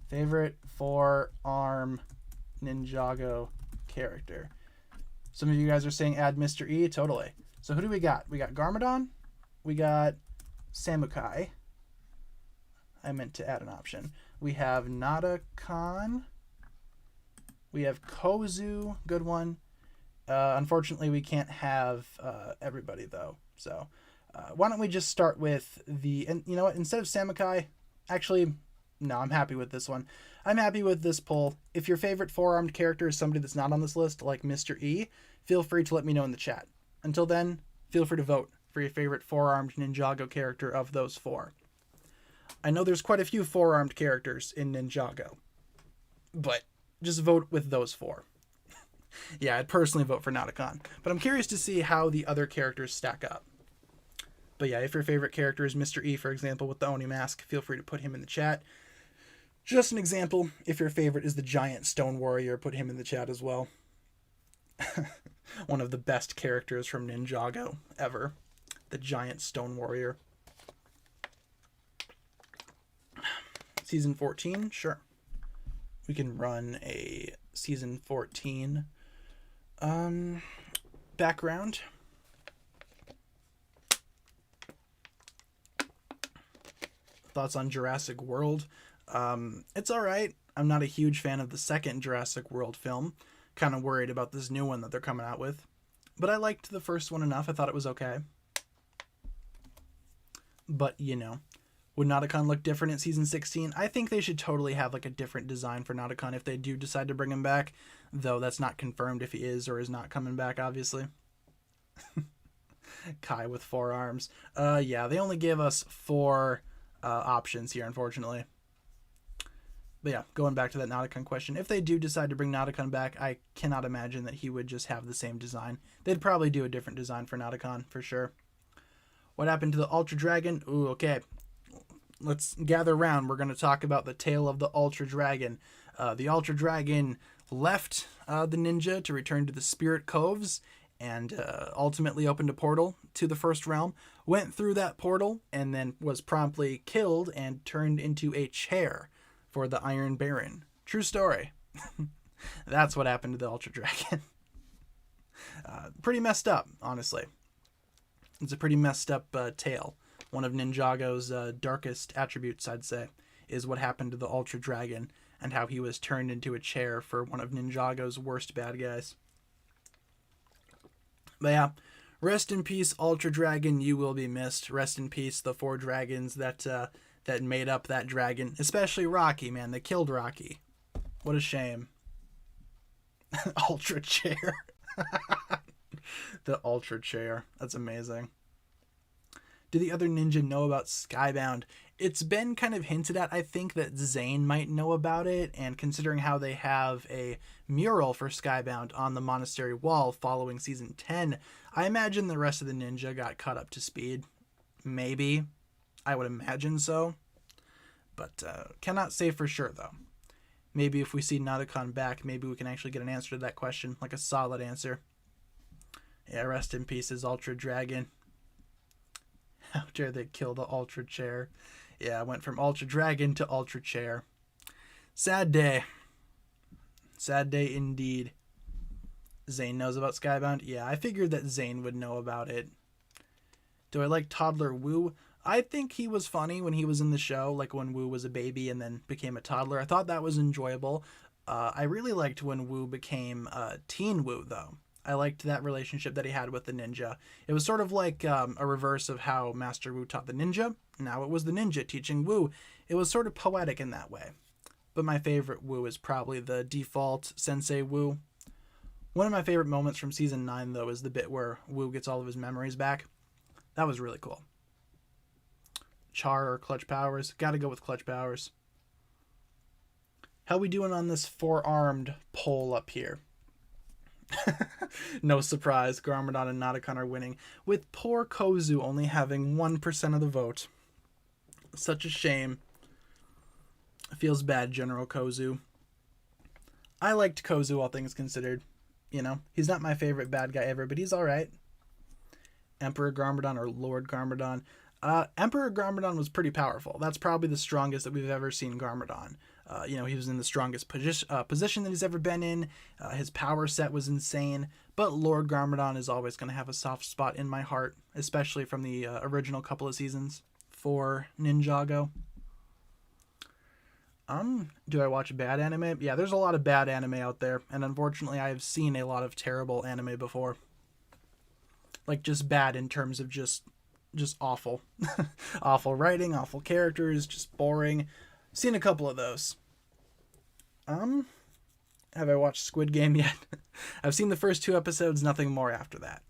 [SPEAKER 1] Favorite four-arm Ninjago character. Some of you guys are saying add Mr. E. Totally. So who do we got? We got Garmadon. We got Samukai. I meant to add an option. We have Nadakan. We have Kozu. Good one. Unfortunately, we can't have everybody, though. So why don't we just start with the... And you know what? Instead of Samukai... Actually, no, I'm happy with this one. I'm happy with this poll. If your favorite four-armed character is somebody that's not on this list, like Mr. E, feel free to let me know in the chat. Until then, feel free to vote for your favorite four-armed Ninjago character of those four. I know there's quite a few four-armed characters in Ninjago, but just vote with those four. Yeah, I'd personally vote for Nadakan, but I'm curious to see how the other characters stack up. But yeah, if your favorite character is Mr. E, for example, with the Oni mask, feel free to put him in the chat. Just an example, if your favorite is the Giant Stone Warrior, put him in the chat as well. One of the best characters from Ninjago ever. The Giant Stone Warrior. Season 14? Sure. We can run a Season 14 background. Thoughts on Jurassic World? It's alright. I'm not a huge fan of the second Jurassic World film. Kind of worried about this new one that they're coming out with. But I liked the first one enough. I thought it was okay. But, you know, would Nadakan look different in Season 16? I think they should totally have like a different design for Nadakan if they do decide to bring him back. Though that's not confirmed if he is or is not coming back, obviously. Kai with four arms. Yeah, they only gave us four options here, unfortunately. But yeah, going back to that Nadakan question, if they do decide to bring Nadakan back, I cannot imagine that he would just have the same design. They'd probably do a different design for Nadakan, for sure. What happened to the Ultra Dragon? Ooh, okay. Let's gather around. We're going to talk about the tale of the Ultra Dragon. The Ultra Dragon left the ninja to return to the Spirit Coves and ultimately opened a portal to the First Realm, went through that portal, and then was promptly killed and turned into a chair for the Iron Baron. True story. That's what happened to the Ultra Dragon. Pretty messed up, honestly. It's a pretty messed up tale. One of Ninjago's darkest attributes, I'd say, is what happened to the Ultra Dragon and how he was turned into a chair for one of Ninjago's worst bad guys. But yeah, rest in peace, Ultra Dragon. You will be missed. Rest in peace, the four dragons that made up that dragon. Especially Rocky, man. They killed Rocky. What a shame. Ultra Chair. The Ultra Chair. That's amazing. Do the other ninja know about Skybound? It's been kind of hinted at. I think that Zane might know about it, and considering how they have a mural for Skybound on the monastery wall following Season 10, I imagine the rest of the ninja got caught up to speed. Maybe. I would imagine so. But cannot say for sure, though. Maybe if we see Nadakan back, maybe we can actually get an answer to that question, like a solid answer. Yeah, rest in peace, Ultra Dragon. How dare they kill the Ultra Chair. Yeah, I went from Ultra Dragon to Ultra Chair. Sad day. Sad day indeed. Zane knows about Skybound? Yeah, I figured that Zane would know about it. Do I like Toddler Wu? I think he was funny when he was in the show, like when Wu was a baby and then became a toddler. I thought that was enjoyable. I really liked when Wu became Teen Wu, though. I liked that relationship that he had with the ninja. It was sort of like a reverse of how Master Wu taught the ninja. Now it was the ninja teaching Wu. It was sort of poetic in that way. But my favorite Wu is probably the default Sensei Wu. One of my favorite moments from Season 9, though, is the bit where Wu gets all of his memories back. That was really cool. Char or Clutch Powers? Gotta go with Clutch Powers. How we doing on this four-armed poll up here? No surprise, Garmadon and Nauticon are winning, with poor Kozu only having 1% of the vote. Such a shame. Feels bad, General Kozu. I liked Kozu, all things considered. You know, he's not my favorite bad guy ever, but he's alright. Emperor Garmadon or Lord Garmadon. Emperor Garmadon was pretty powerful. That's probably the strongest that we've ever seen Garmadon. You know, he was in the strongest position that he's ever been in. His power set was insane. But Lord Garmadon is always going to have a soft spot in my heart, especially from the original couple of seasons for Ninjago. Do I watch bad anime? Yeah, there's a lot of bad anime out there, and unfortunately I have seen a lot of terrible anime before. Like, just bad in terms of just awful. Awful writing, awful characters, just boring. Seen a couple of those. Have I watched Squid Game yet? I've seen the first 2 episodes, nothing more after that.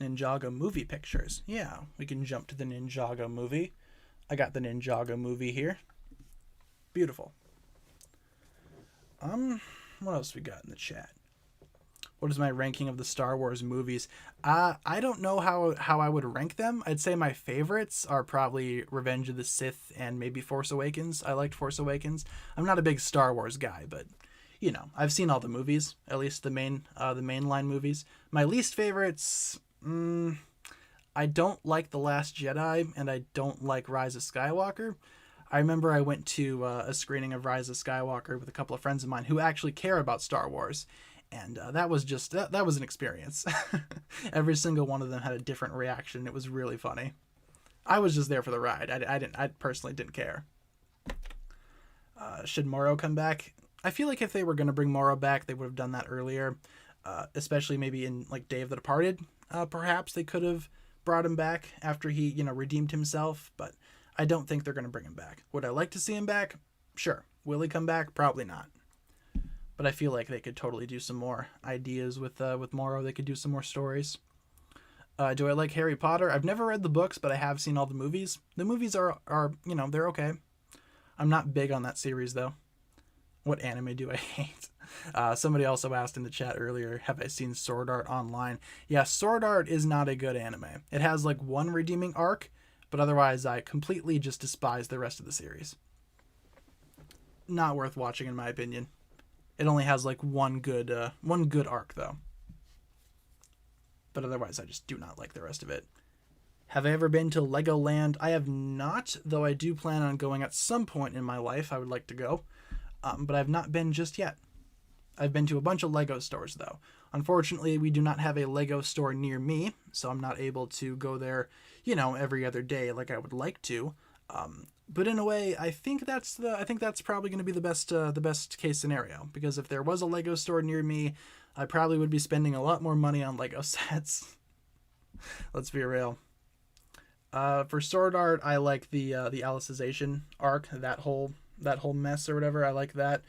[SPEAKER 1] Ninjago movie pictures. Yeah, we can jump to the Ninjago movie. I got the Ninjago movie here. Beautiful. What else we got in the chat? What is my ranking of the Star Wars movies? I don't know how I would rank them. I'd say my favorites are probably Revenge of the Sith and maybe Force Awakens. I liked Force Awakens. I'm not a big Star Wars guy, but you know, I've seen all the movies, at least the mainline movies. My least favorites, I don't like The Last Jedi and I don't like Rise of Skywalker. I remember I went to a screening of Rise of Skywalker with a couple of friends of mine who actually care about Star Wars. And that was just, that was an experience. Every single one of them had a different reaction. It was really funny. I was just there for the ride. I personally didn't care. Should Moro come back? I feel like if they were going to bring Moro back, they would have done that earlier. Especially maybe in like Day of the Departed. Perhaps they could have brought him back after he, you know, redeemed himself. But I don't think they're going to bring him back. Would I like to see him back? Sure. Will he come back? Probably not. But I feel like they could totally do some more ideas with Moro. They could do some more stories. Do I like Harry Potter? I've never read the books, but I have seen all the movies. The movies are you know, they're okay. I'm not big on that series, though. What anime do I hate? Somebody also asked in the chat earlier, have I seen Sword Art Online? Yeah, Sword Art is not a good anime. It has like one redeeming arc, but otherwise I completely just despise the rest of the series. Not worth watching, in my opinion. It only has like one good arc, though. But otherwise, I just do not like the rest of it. Have I ever been to Legoland? I have not, though I do plan on going at some point in my life. I would like to go. But I've not been just yet. I've been to a bunch of Lego stores, though. Unfortunately, we do not have a Lego store near me, so I'm not able to go there, you know, every other day like I would like to. But in a way, I think that's probably going to be the best case scenario, because if there was a Lego store near me, I probably would be spending a lot more money on Lego sets. Let's be real. For Sword Art, I like the Alicization arc, that whole mess or whatever. I like that.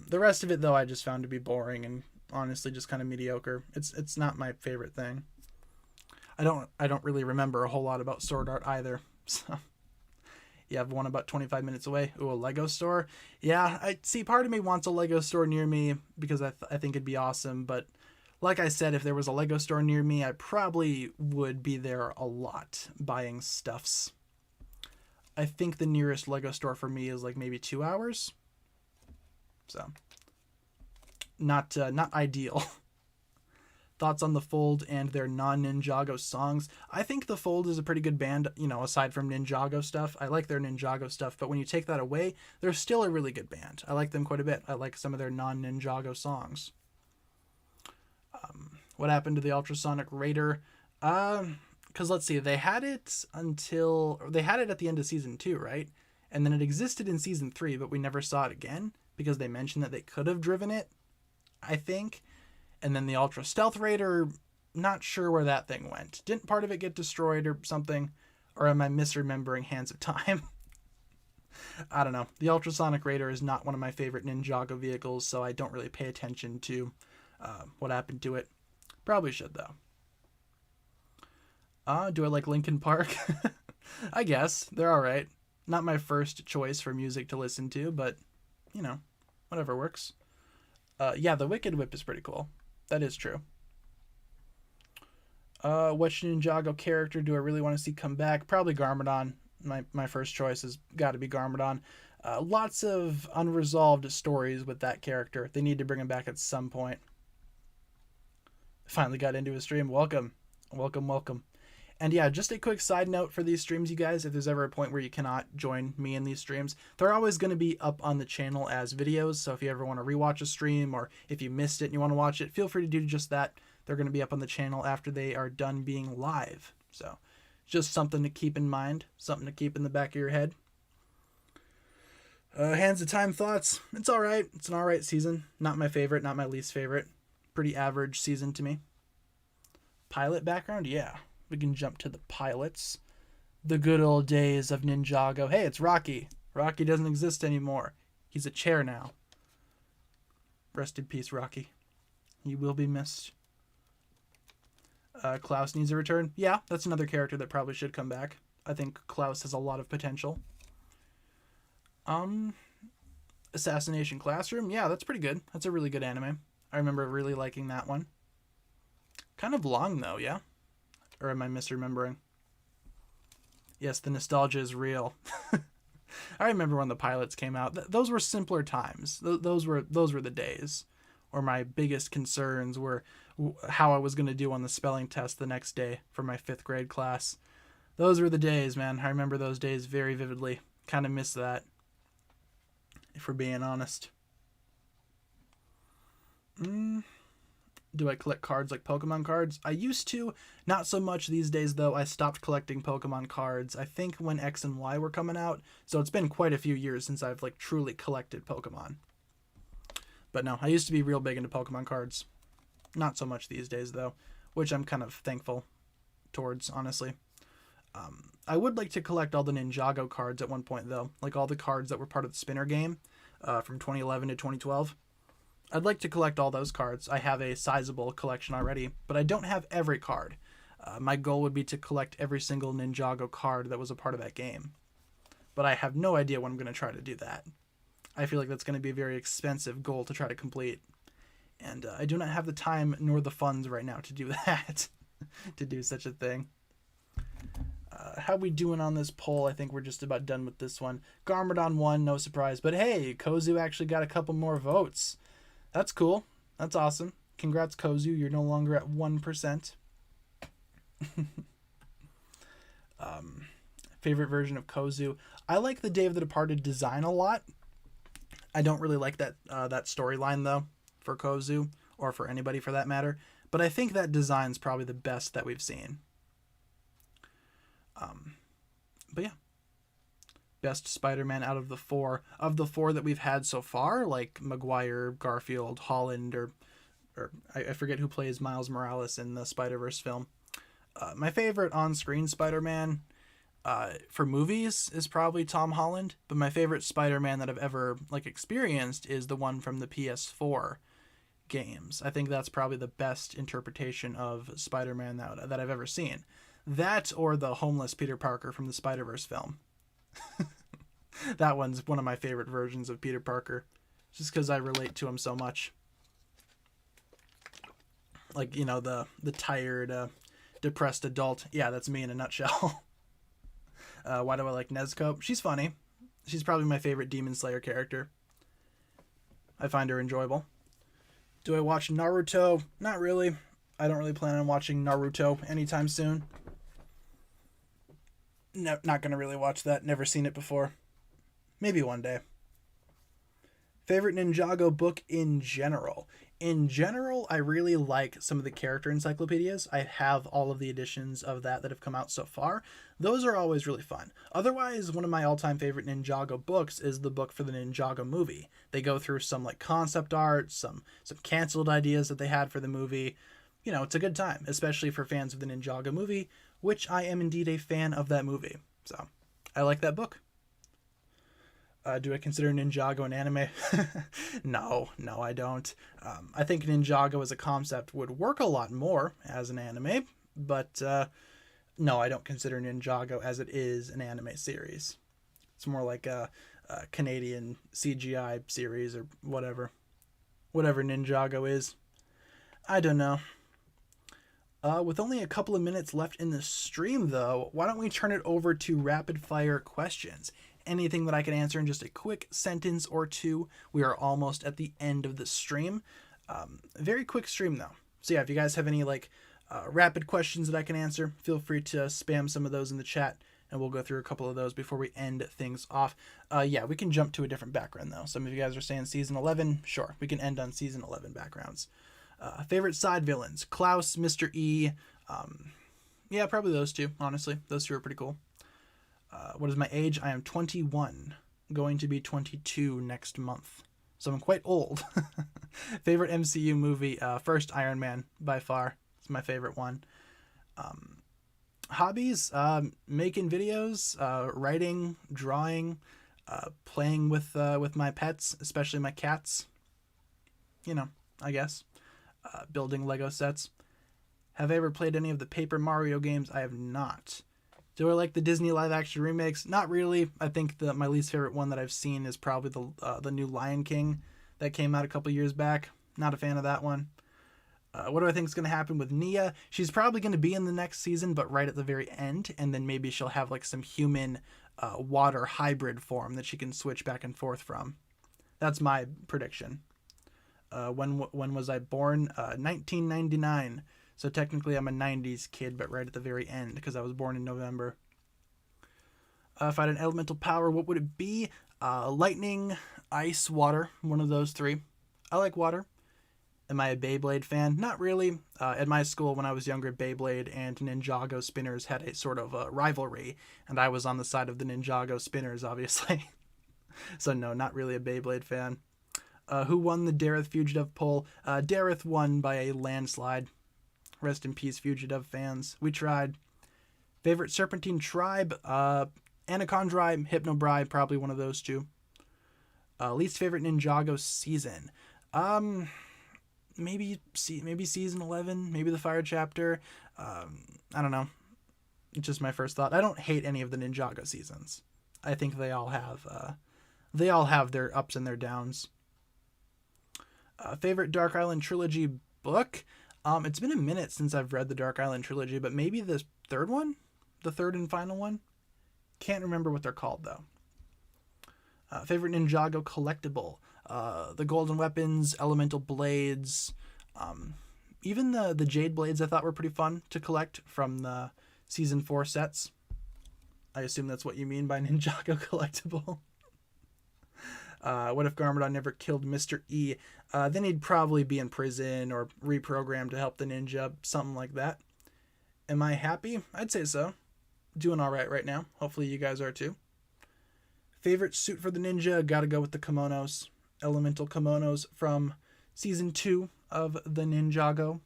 [SPEAKER 1] The rest of it, though, I just found to be boring and honestly just kind of mediocre. It's not my favorite thing. I don't really remember a whole lot about Sword Art either. So you have one about 25 minutes away. Ooh, a Lego store. Yeah, I see. Part of me wants a Lego store near me because I think it'd be awesome. But like I said, if there was a Lego store near me, I probably would be there a lot buying stuffs. I think the nearest Lego store for me is like maybe 2 hours. So not ideal. Thoughts on The Fold and their non-Ninjago songs? I think The Fold is a pretty good band, you know, aside from Ninjago stuff. I like their Ninjago stuff, but when you take that away, they're still a really good band. I like them quite a bit. I like some of their non-Ninjago songs. What happened to the Ultrasonic Raider? Because let's see, they had it at the end of season 2, right? And then it existed in season 3, but we never saw it again because they mentioned that they could have driven it, I think. And then the Ultra Stealth Raider, not sure where that thing went. Didn't part of it get destroyed or something? Or am I misremembering Hands of Time? I don't know. The Ultrasonic Raider is not one of my favorite Ninjago vehicles, so I don't really pay attention to what happened to it. Probably should, though. Do I like Linkin Park? I guess. They're alright. Not my first choice for music to listen to, but, you know, whatever works. Yeah, the Wicked Whip is pretty cool. That is true. Which Ninjago character do I really want to see come back? Probably Garmadon. My first choice has got to be Garmadon. Lots of unresolved stories with that character. They need to bring him back at some point. Finally got into a stream. Welcome. Welcome. And yeah, just a quick side note for these streams, you guys. If there's ever a point where you cannot join me in these streams, they're always going to be up on the channel as videos. So if you ever want to rewatch a stream, or if you missed it and you want to watch it, feel free to do just that. They're going to be up on the channel after they are done being live. So just something to keep in mind, something to keep in the back of your head. Hands of Time thoughts. It's all right. It's an all right season. Not my favorite, not my least favorite. Pretty average season to me. Pilot background? Yeah. We can jump to the pilots. The good old days of Ninjago. Hey, it's Rocky. Rocky doesn't exist anymore. He's a chair now. Rest in peace, Rocky. You will be missed. Klaus needs a return. Yeah, that's another character that probably should come back. I think Klaus has a lot of potential. Assassination Classroom. Yeah, that's pretty good. That's a really good anime. I remember really liking that one. Kind of long, though, yeah? Or am I misremembering? Yes, the nostalgia is real. I remember when the pilots came out. Those were simpler times. Those were the days. Or my biggest concerns were how I was going to do on the spelling test the next day for my 5th grade class. Those were the days, man. I remember those days very vividly. Kind of miss that, if we're being honest. Do I collect cards like Pokemon cards? I used to. Not so much these days, though. I stopped collecting Pokemon cards, I think, when X and Y were coming out. So it's been quite a few years since I've, like, truly collected Pokemon. But no, I used to be real big into Pokemon cards. Not so much these days, though, which I'm kind of thankful towards, honestly. I would like to collect all the Ninjago cards at one point, though. Like all the cards that were part of the Spinner game from 2011 to 2012. I'd like to collect all those cards. I have a sizable collection already, but I don't have every card. My goal would be to collect every single Ninjago card that was a part of that game. But I have no idea when I'm going to try to do that. I feel like that's going to be a very expensive goal to try to complete. And I do not have the time nor the funds right now to do that. To do such a thing. How we doing on this poll? I think we're just about done with this one. Garmadon won, no surprise. But hey, Kozu actually got a couple more votes. That's cool. That's awesome. Congrats, Kozu. You're no longer at 1%. Favorite version of Kozu. I like the Day of the Departed design a lot. I don't really like that storyline, though, for Kozu, or for anybody for that matter. But I think that design's probably the best that we've seen. But yeah. Best Spider-Man out of the 4. Of the 4 that we've had so far, like Maguire, Garfield, Holland, or I forget who plays Miles Morales in the Spider-Verse film. My favorite on-screen Spider-Man for movies is probably Tom Holland, but my favorite Spider-Man that I've ever experienced is the one from the PS4 games. I think that's probably the best interpretation of Spider-Man that I've ever seen. That or the homeless Peter Parker from the Spider-Verse film. That one's one of my favorite versions of Peter Parker, just because I relate to him so much. Like, you know, the tired, depressed adult. Yeah, that's me in a nutshell. Why do I like Nezuko? She's funny. She's probably my favorite Demon Slayer character. I find her enjoyable. Do I watch Naruto? Not really. I don't really plan on watching Naruto anytime soon. No, not going to really watch that. Never seen it before. Maybe one day. Favorite Ninjago book in general? In general, I really like some of the character encyclopedias. I have all of the editions of that have come out so far. Those are always really fun. Otherwise, one of my all-time favorite Ninjago books is the book for the Ninjago movie. They go through some concept art, some canceled ideas that they had for the movie. You know, it's a good time, especially for fans of the Ninjago movie, which I am indeed a fan of that movie. So, I like that book. Do I consider Ninjago an anime? No, I don't. I think Ninjago as a concept would work a lot more as an anime, but No, I don't consider Ninjago as it is an anime series. It's more like a Canadian CGI series or whatever. Whatever Ninjago is. I don't know. With only a couple of minutes left in the stream, though, why don't we turn it over to rapid fire questions? Anything that I can answer in just a quick sentence or two. We are almost at the end of the stream. Very quick stream, though. So yeah, if you guys have any rapid questions that I can answer, feel free to spam some of those in the chat, and we'll go through a couple of those before we end things off. Yeah, we can jump to a different background, though. Some of you guys are saying Season 11. Sure, we can end on Season 11 backgrounds. Favorite side villains? Klaus, Mr. E. Yeah, probably those two, honestly. Those two are pretty cool. What is my age? I am 21. Going to be 22 next month. So I'm quite old. Favorite MCU movie? First Iron Man, by far. It's my favorite one. Hobbies? Making videos, writing, drawing, playing with my pets, especially my cats. You know, I guess. Building Lego sets. Have I ever played any of the Paper Mario games? I have not. Do I like the Disney live-action remakes? Not really. I think my least favorite one that I've seen is probably the new Lion King that came out a couple years back. Not a fan of that one. What do I think is going to happen with Nia? She's probably going to be in the next season, but right at the very end, and then maybe she'll have like some human water hybrid form that she can switch back and forth from. That's my prediction. When was I born? 1999. So technically I'm a 90s kid, but right at the very end because I was born in November. If I had an elemental power, what would it be? Lightning, ice, water. One of those three. I like water. Am I a Beyblade fan? Not really. At my school when I was younger, Beyblade and Ninjago spinners had a sort of rivalry, and I was on the side of the Ninjago spinners, obviously. So no, not really a Beyblade fan. Who won the Dareth Fugitive poll? Dareth won by a landslide. Rest in peace, Fugitive fans. We tried. Favorite Serpentine tribe? Anacondri, Hypnobri, probably one of those two. Least favorite Ninjago season? Maybe season 11, maybe the fire chapter. I don't know. It's just my first thought. I don't hate any of the Ninjago seasons. I think they all have their ups and their downs. Favorite Dark Island trilogy book? It's been a minute since I've read the Dark Island trilogy, but maybe the third one? The third and final one? Can't remember what they're called, though. Favorite Ninjago collectible? The golden weapons, elemental blades, even the jade blades I thought were pretty fun to collect from the season 4 sets. I assume that's what you mean by Ninjago collectible. What if Garmadon never killed Mr. E? Then he'd probably be in prison or reprogrammed to help the ninja, something like that. Am I happy? I'd say so. Doing all right now. Hopefully you guys are too. Favorite suit for the ninja? Gotta go with the kimonos. Elemental kimonos from season 2 of the Ninjago.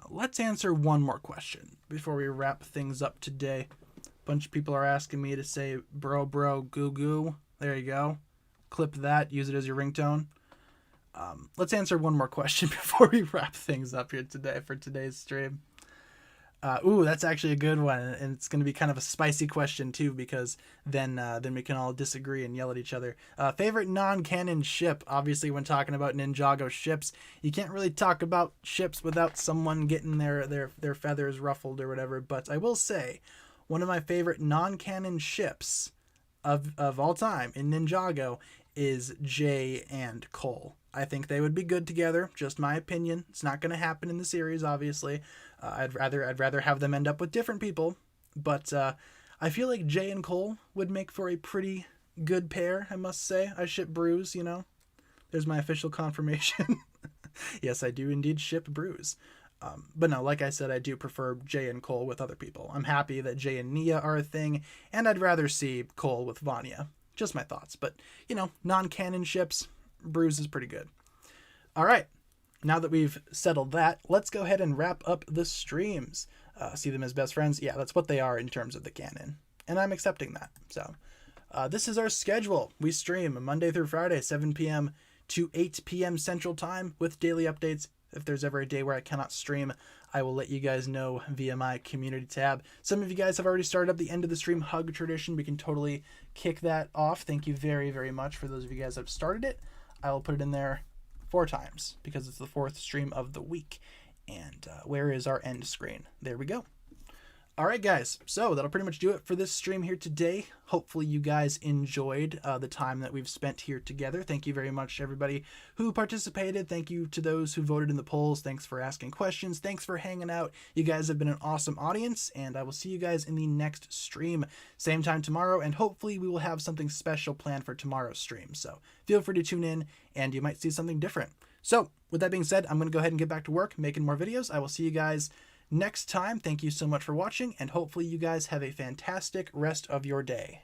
[SPEAKER 1] Let's answer one more question before we wrap things up today. A bunch of people are asking me to say bro, goo goo. There you go. Clip that. Use it as your ringtone. Let's answer one more question before we wrap things up here today for today's stream. That's actually a good one, and it's going to be kind of a spicy question too, because then we can all disagree and yell at each other. Favorite non-canon ship? Obviously, when talking about Ninjago ships, you can't really talk about ships without someone getting their feathers ruffled or whatever. But I will say, one of my favorite non-canon ships of all time in Ninjago is Jay and Cole. I think they would be good together. Just my opinion. It's not going to happen in the series, obviously. I'd rather have them end up with different people, but I feel like Jay and Cole would make for a pretty good pair, I must say. I ship Bruise, you know. There's my official confirmation. Yes, I do indeed ship Bruise. But no, like I said, I do prefer Jay and Cole with other people. I'm happy that Jay and Nia are a thing, and I'd rather see Cole with Vanya. Just my thoughts. But, you know, non-canon ships, Bruise is pretty good. All right. Now that we've settled that, let's go ahead and wrap up the streams. See them as best friends? Yeah, that's what they are in terms of the canon. And I'm accepting that. So this is our schedule. We stream Monday through Friday, 7 p.m. to 8 p.m. Central Time with daily updates If there's ever a day where I cannot stream, I will let you guys know via my community tab. Some of you guys have already started up the end of the stream hug tradition. We can totally kick that off. Thank you very, very much for those of you guys that have started it. I will put it in there 4 times because it's the 4th stream of the week. And where is our end screen? There we go. All right, guys, so that'll pretty much do it for this stream here today. Hopefully you guys enjoyed the time that we've spent here together. Thank you very much, everybody who participated. Thank you to those who voted in the polls. Thanks for asking questions. Thanks for hanging out. You guys have been an awesome audience, and I will see you guys in the next stream, same time tomorrow, and hopefully we will have something special planned for tomorrow's stream. So feel free to tune in, and you might see something different. So with that being said, I'm going to go ahead and get back to work making more videos. I will see you guys next time. Thank you so much for watching, and hopefully you guys have a fantastic rest of your day.